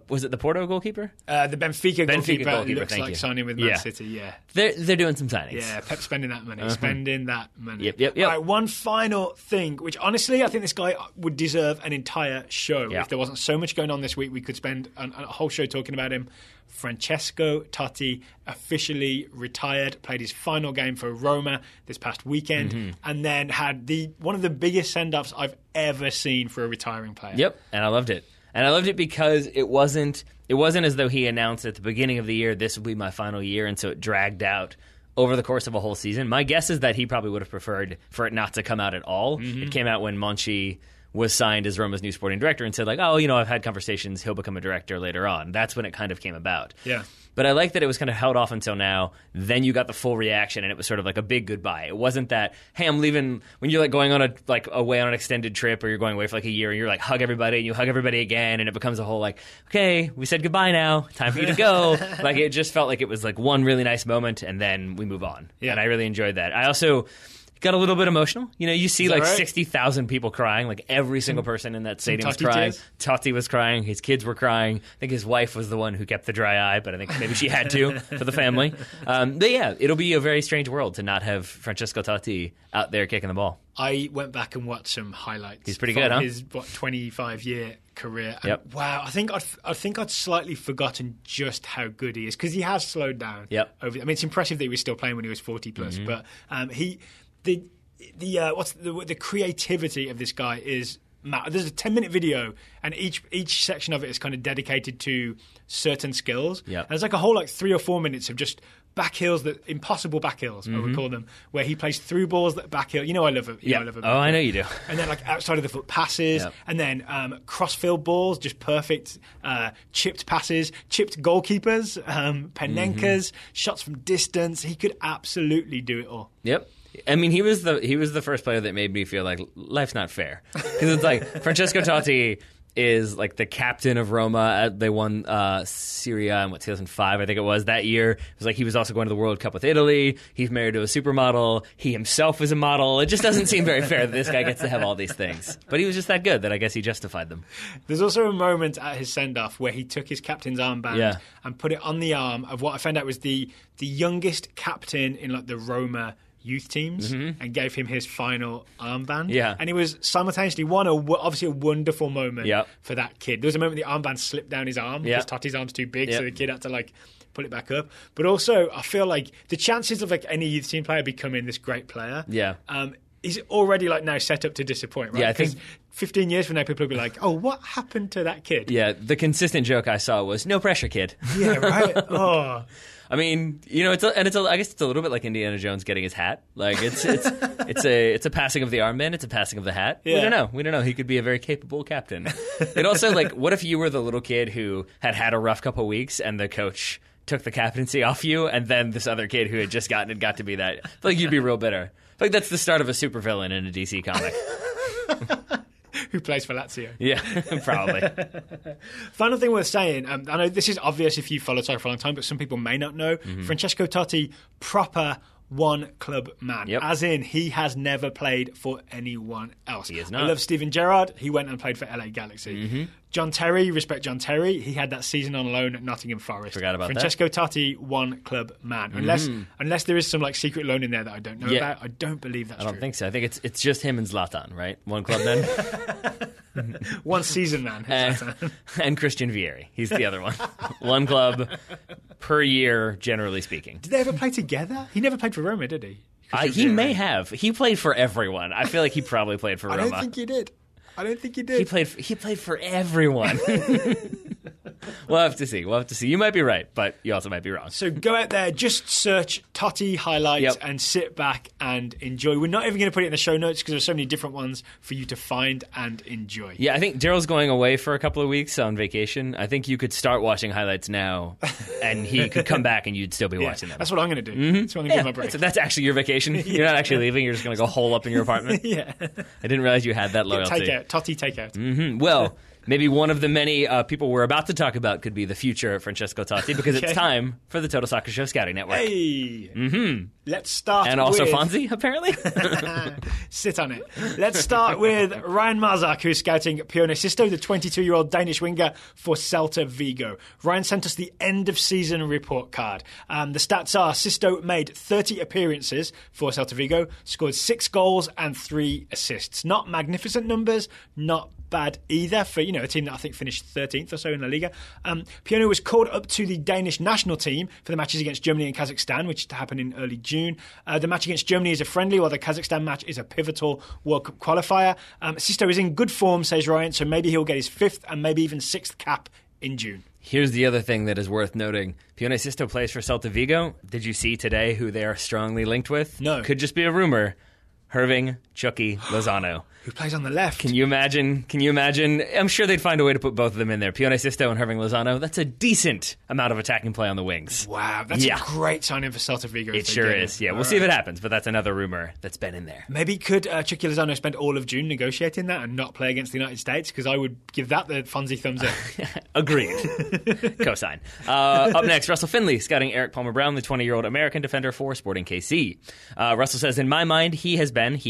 Was it the Porto goalkeeper?
The Benfica goalkeeper looks like signing with Man City. Yeah,
they're doing some signings.
Yeah, Pep's spending that money. Spending that money.
Yep.
All right, one final thing, which honestly I think this guy would deserve an entire show. If there wasn't so much going on this week, we could spend a whole show talking about him. Francesco Totti officially retired, played his final game for Roma this past weekend, and then had one of the biggest send-offs I've ever seen for a retiring player.
Yep, and I loved it. And I loved it because it wasn't as though he announced at the beginning of the year, this will be my final year, and so it dragged out over the course of a whole season. My guess is that he probably would have preferred for it not to come out at all. It came out when Monchi was signed as Roma's new sporting director and said, like, I've had conversations, he'll become a director later on. That's when it kind of came about.
Yeah.
But I like that it was kind of held off until now. Then you got the full reaction, and it was sort of like a big goodbye. It wasn't that, hey, I'm leaving, when you're like going on away on an extended trip, or you're going away for like a year, and you're like hug everybody, and you hug everybody again, and it becomes a whole like, okay, we said goodbye now, time for you to go. Like, it just felt like it was like one really nice moment, and then we move on. Yeah. And I really enjoyed that. I also got a little bit emotional. You see like 60,000 people crying. Like every single person in that stadium was crying. Totti was crying. His kids were crying. I think his wife was the one who kept the dry eye, but I think maybe she had to for the family. But yeah, it'll be a very strange world to not have Francesco Totti out there kicking the ball.
I went back and watched some highlights.
He's pretty good, huh?
His 25-year career.
Yep.
Wow, I think I'd slightly forgotten just how good he is, because he has slowed down.
Yep.
It's impressive that he was still playing when he was 40 plus, but the creativity of this guy is mad. There's a 10-minute video, and each section of it is kind of dedicated to certain skills.
Yeah.
And there's like a whole 3 or 4 minutes of just back heels, impossible back heels, I would call them, where he plays through balls that back heel. I love it.
Yeah. I know you do.
And then outside of the foot passes, and then cross-field balls, just perfect chipped passes, chipped goalkeepers, Penenkas, shots from distance. He could absolutely do it all.
Yep. I mean, he was the first player that made me feel like life's not fair, because it's like Francesco Totti is like the captain of Roma. They won Serie A in 2005, I think it was, that year. It was like he was also going to the World Cup with Italy. He's married to a supermodel. He himself is a model. It just doesn't seem very fair that this guy gets to have all these things. But he was just that good that I guess he justified them.
There's also a moment at his send-off where he took his captain's armband and put it on the arm of what I found out was the youngest captain in the Roma youth teams, and gave him his final armband.
Yeah.
And it was simultaneously obviously a wonderful moment for that kid. There was a moment the armband slipped down his arm because Totti's arm's too big, so the kid had to pull it back up. But also, I feel like the chances of any youth team player becoming this great player, is already now set up to disappoint, right?
Yeah, I think
15 years from now, people will be like, "Oh, what happened to that kid?"
Yeah, the consistent joke I saw was, "No pressure, kid."
Yeah, right. Oh.
I mean, I guess it's a little bit like Indiana Jones getting his hat. Like it's a passing of the armband, it's a passing of the hat. Yeah. We don't know. He could be a very capable captain. It also what if you were the little kid who had a rough couple weeks and the coach took the captaincy off you, and then this other kid who had just gotten it got to be that? I feel like you'd be real bitter. I feel like that's the start of a supervillain in a DC comic.
Who plays for Lazio.
Yeah, probably.
Final thing worth saying, I know this is obvious if you followed soccer for a long time, but some people may not know. Francesco Totti, proper one club man.
Yep.
As in, he has never played for anyone else.
He is not.
I love Steven Gerrard. He went and played for LA Galaxy. John Terry, respect John Terry. He had that season on loan at Nottingham Forest.
Forgot about
Francesco Totti, one club man. Unless there is some like secret loan in there that I don't know about, I don't believe that's true.
I don't think so. I think it's just him and Zlatan, right? One club man.
One season man.
And Christian Vieri. He's the other one. One club per year, generally speaking.
Did they ever play together? He never played for Roma, did he?
He may have. He played for everyone. I feel like he probably played for Roma.
I don't think he did.
He played for everyone. We'll have to see. You might be right, but you also might be wrong.
So go out there, just search Totti highlights and sit back and enjoy. We're not even going to put it in the show notes because there's so many different ones for you to find and enjoy.
Yeah, I think Daryl's going away for a couple of weeks on vacation. I think you could start watching highlights now, and he could come back and you'd still be watching them.
That's what I'm going to do. That's what I'm going to give my break.
That's actually your vacation. You're not actually leaving. You're just going to go hole up in your apartment.
Yeah.
I didn't realize you had that loyalty.
Totti takeout.
Well, maybe one of the many people we're about to talk about could be the future Francesco Totti, because it's time for the Total Soccer Show Scouting Network.
Hey! Let's start
and also Fonzie, apparently?
Sit on it. Let's start with Ryan Marzak, who's scouting Pione Sisto, the 22-year-old Danish winger for Celta Vigo. Ryan sent us the end-of-season report card. The stats are Sisto made 30 appearances for Celta Vigo, scored 6 goals and 3 assists. Not magnificent numbers, not bad either for a team that I think finished 13th or so in La Liga. Pione was called up to the Danish national team for the matches against Germany and Kazakhstan, which happened in early June. The match against Germany is a friendly, while the Kazakhstan match is a pivotal World Cup qualifier. Sisto is in good form, says Ryan, so maybe he'll get his 5th and maybe even 6th cap in June.
Here's the other thing that is worth noting. Pione Sisto plays for Celta Vigo. Did you see today who they are strongly linked with?
No.
Could just be a rumor. Herving Chucky Lozano.
Who plays on the left.
Can you imagine? I'm sure they'd find a way to put both of them in there. Pione Sisto and Herving Lozano. That's a decent amount of attacking play on the wings.
Wow, that's a great signing for Celta Vigo.
It sure is. Yeah, we'll see if it happens, but that's another rumor that's been in there.
Maybe could Chucky Lozano spend all of June negotiating that and not play against the United States? Because I would give that the Fonzie thumbs up.
Agreed. Cosign. Up next, Russell Finley scouting Eric Palmer-Brown, the 20-year-old American defender for Sporting KC. Russell says, in my mind, he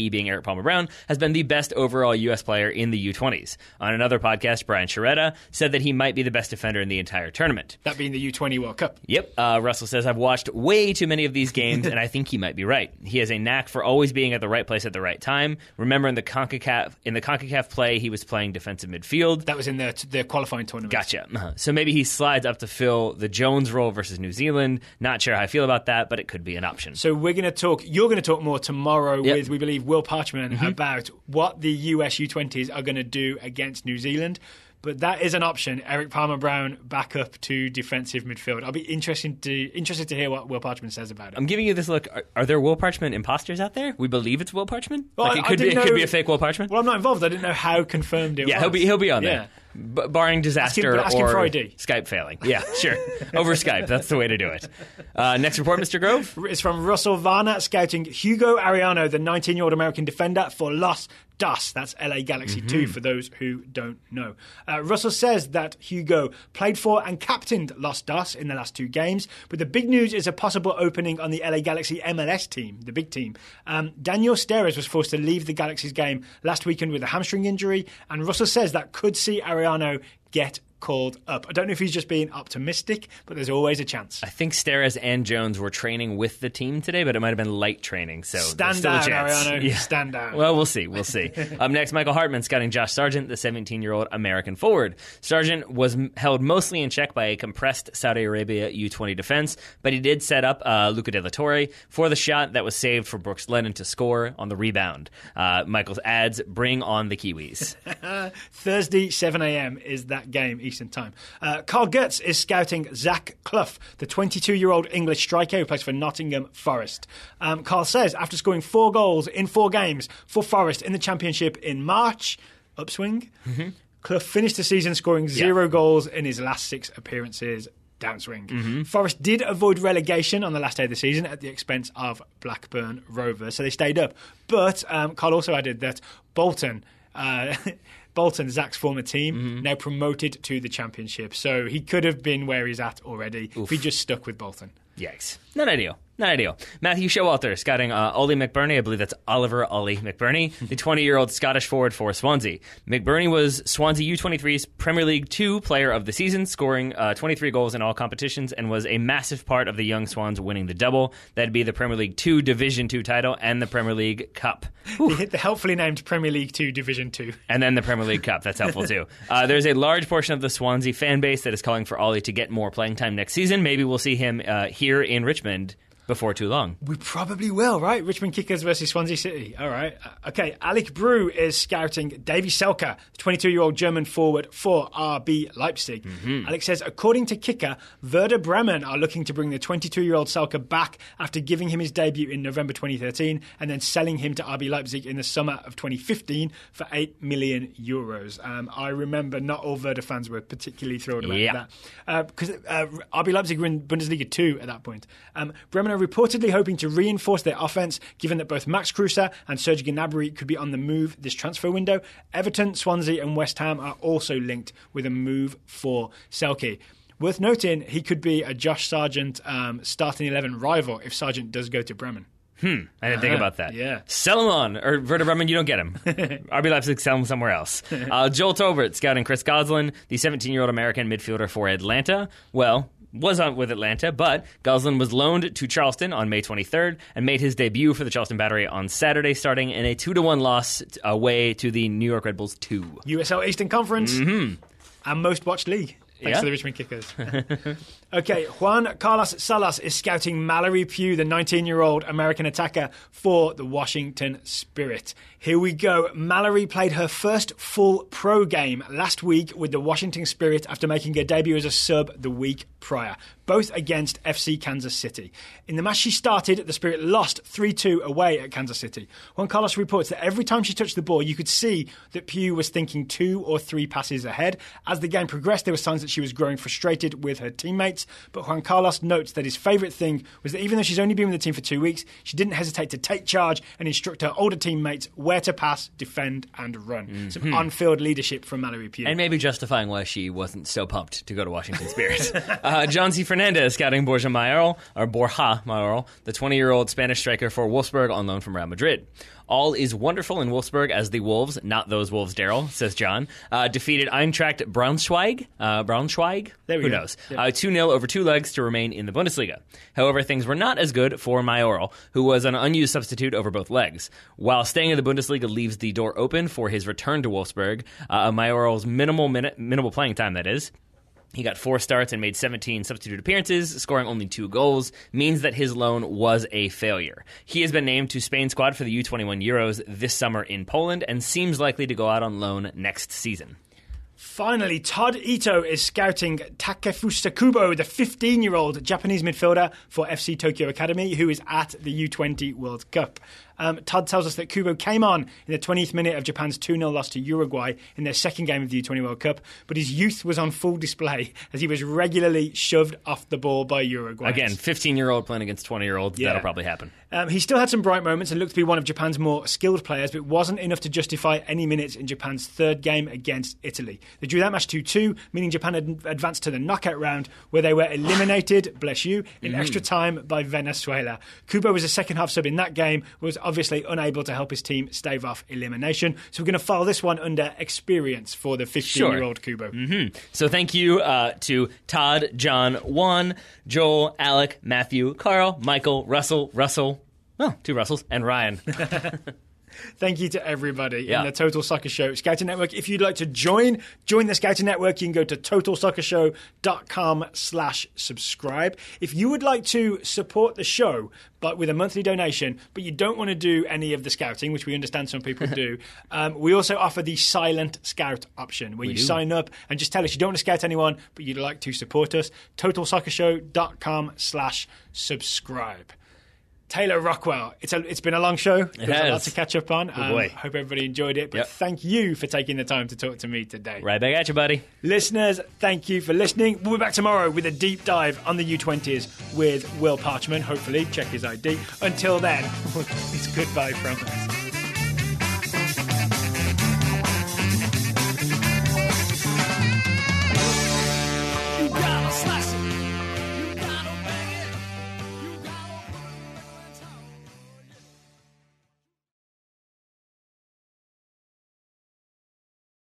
being Eric Palmer-Brown, has been the best overall U.S. player in the U20s. On another podcast, Brian Sciaretta said that he might be the best defender in the entire tournament.
That being the U20 World Cup.
Yep. Russell says, I've watched way too many of these games, and I think he might be right. He has a knack for always being at the right place at the right time. Remember in the CONCACAF play, he was playing defensive midfield.
That was in the qualifying tournament.
Gotcha. So maybe he slides up to fill the Jones role versus New Zealand. Not sure how I feel about that, but it could be an option.
So you're going to talk more tomorrow with, we believe, Will Parchman about what the US U20s are going to do against New Zealand. But that is an option. Eric Palmer-Brown back up to defensive midfield. I'll be interested to hear what Will Parchman says about it.
I'm giving you this look. Are there Will Parchman imposters out there? We believe it's Will Parchman?
Well,
it could be a fake Will Parchman?
Well, I'm not involved. I didn't know how confirmed it was.
Yeah, he'll be on there. Barring disaster
ask him
or
for ID.
Skype failing. Yeah, sure. Over Skype. That's the way to do it. Next report, Mr. Grove.
It's from Russell Varna scouting Hugo Arellano, the 19-year-old American defender for Los Dos. That's LA Galaxy 2 for those who don't know. Russell says that Hugo played for and captained Los Dos in the last 2 games, but the big news is a possible opening on the LA Galaxy MLS team, the big team. Daniel Steres was forced to leave the Galaxy's game last weekend with a hamstring injury, and Russell says that could see Arellano get called up. I don't know if he's just being optimistic, but there's always a chance.
I think Steres and Jones were training with the team today, but it might have been light training. So
stand down, Arellano. Yeah. Stand down.
Well, we'll see. Up next, Michael Hartman scouting Josh Sargent, the 17-year-old American forward. Sargent was held mostly in check by a compressed Saudi Arabia U20 defense, but he did set up Luca De La Torre for the shot that was saved for Brooks Lennon to score on the rebound. Michael's adds, bring on the Kiwis.
Thursday, 7 a.m. is that game, Eastern Time. Carl Goetz is scouting Zach Clough, the 22-year-old English striker who plays for Nottingham Forest. Carl says, after scoring 4 goals in 4 games for Forest in the Championship in March, upswing, Clough finished the season scoring 0 goals in his last 6 appearances, downswing. Forest did avoid relegation on the last day of the season at the expense of Blackburn Rovers, so they stayed up. But Carl also added that Bolton, Zach's former team, now promoted to the Championship. So he could have been where he's at already if he just stuck with Bolton.
Yikes. Not ideal. Not ideal. Matthew Showalter scouting Ollie McBurney. I believe that's Oliver Ollie McBurney, the 20-year-old Scottish forward for Swansea. McBurney was Swansea U23's Premier League 2 player of the season, scoring 23 goals in all competitions, and was a massive part of the young Swans winning the double. That'd be the Premier League 2 Division 2 title and the Premier League Cup.
They hit the helpfully named Premier League 2 Division 2.
And then the Premier League Cup. That's helpful too. There's a large portion of the Swansea fan base that is calling for Ollie to get more playing time next season. Maybe we'll see him here in Richmond before too long.
We probably will, right? Richmond Kickers versus Swansea City. All right. Okay, Alec Brew is scouting Davy Selke, 22-year-old German forward for RB Leipzig. Alex says, according to Kicker, Werder Bremen are looking to bring the 22-year-old Selke back after giving him his debut in November 2013 and then selling him to RB Leipzig in the summer of 2015 for €8 million. I remember not all Werder fans were particularly thrilled about that because RB Leipzig were in Bundesliga 2 at that point. Bremen are reportedly hoping to reinforce their offense, given that both Max Kruse and Serge Gnabry could be on the move this transfer window. Everton, Swansea and West Ham are also linked with a move for Selke. Worth noting, he could be a Josh Sargent starting 11 rival if Sargent does go to Bremen.
I didn't think about that.
Yeah.
Sell him on, or Werder Bremen, you don't get him. RB Leipzig, sell him somewhere else. Joel Tolbert scouting Chris Goslin, the 17-year-old American midfielder for Atlanta. Well, was on with Atlanta, but Goslin was loaned to Charleston on May 23rd and made his debut for the Charleston Battery on Saturday, starting in a 2-1 loss away to the New York Red Bulls 2.
USL Eastern Conference and most watched league. Thanks to the Richmond Kickers. Okay, Juan Carlos Salas is scouting Mallory Pugh, the 19-year-old American attacker for the Washington Spirit. Here we go. Mallory played her first full pro game last week with the Washington Spirit after making her debut as a sub the week prior, both against FC Kansas City. In the match she started, the Spirit lost 3-2 away at Kansas City. Juan Carlos reports that every time she touched the ball, you could see that Pugh was thinking 2 or 3 passes ahead. As the game progressed, there were signs that she was growing frustrated with her teammates, but Juan Carlos notes that his favourite thing was that even though she's only been with the team for 2 weeks, she didn't hesitate to take charge and instruct her older teammates where to pass, defend and run. Some on-field leadership from Mallory Pugh.
And maybe justifying why she wasn't so pumped to go to Washington Spirit. John C. Fernandez scouting Borja Mayoral, the 20-year-old Spanish striker for Wolfsburg on loan from Real Madrid. All is wonderful in Wolfsburg as the Wolves, not those Wolves, Daryl, says John, defeated Eintracht Braunschweig. Who knows? 2-0 over 2 legs to remain in the Bundesliga. However, things were not as good for Mayoral, who was an unused substitute over both legs. While staying in the Bundesliga leaves the door open for his return to Wolfsburg, Mayoral's minimal playing time, that is. He got 4 starts and made 17 substitute appearances, scoring only 2 goals, means that his loan was a failure. He has been named to Spain's squad for the U21 Euros this summer in Poland and seems likely to go out on loan next season.
Finally, Todd Ito is scouting Takefusa Kubo, the 15-year-old Japanese midfielder for FC Tokyo Academy, who is at the U20 World Cup. Todd tells us that Kubo came on in the 20th minute of Japan's 2-0 loss to Uruguay in their second game of the U20 World Cup, but his youth was on full display as he was regularly shoved off the ball by Uruguay.
Again, 15-year-old playing against 20-year-olds, that'll probably happen.
He still had some bright moments and looked to be one of Japan's more skilled players, but wasn't enough to justify any minutes in Japan's third game against Italy. They drew that match 2-2, meaning Japan had advanced to the knockout round, where they were eliminated, bless you, in extra time by Venezuela. Kubo was a second-half sub in that game, was obviously unable to help his team stave off elimination. So we're going to file this one under experience for the 15-year-old Kubo.
So thank you to Todd, John, Juan, Joel, Alec, Matthew, Carl, Michael, Russell, well, 2 Russells, and Ryan.
Thank you to everybody in the Total Soccer Show Scouting Network. If you'd like to join the Scouting Network, you can go to TotalSoccerShow.com/subscribe. If you would like to support the show, but with a monthly donation, but you don't want to do any of the scouting, which we understand some people do, we also offer the Silent Scout option, where you sign up and just tell us you don't want to scout anyone, but you'd like to support us. TotalSoccerShow.com/subscribe. Taylor Rockwell, it's been a long show. There's a lot to catch up on. Hope everybody enjoyed it. But thank you for taking the time to talk to me today.
Right back at you, buddy.
Listeners, thank you for listening. We'll be back tomorrow with a deep dive on the U20s with Will Parchman. Hopefully, check his ID. Until then, it's goodbye from us.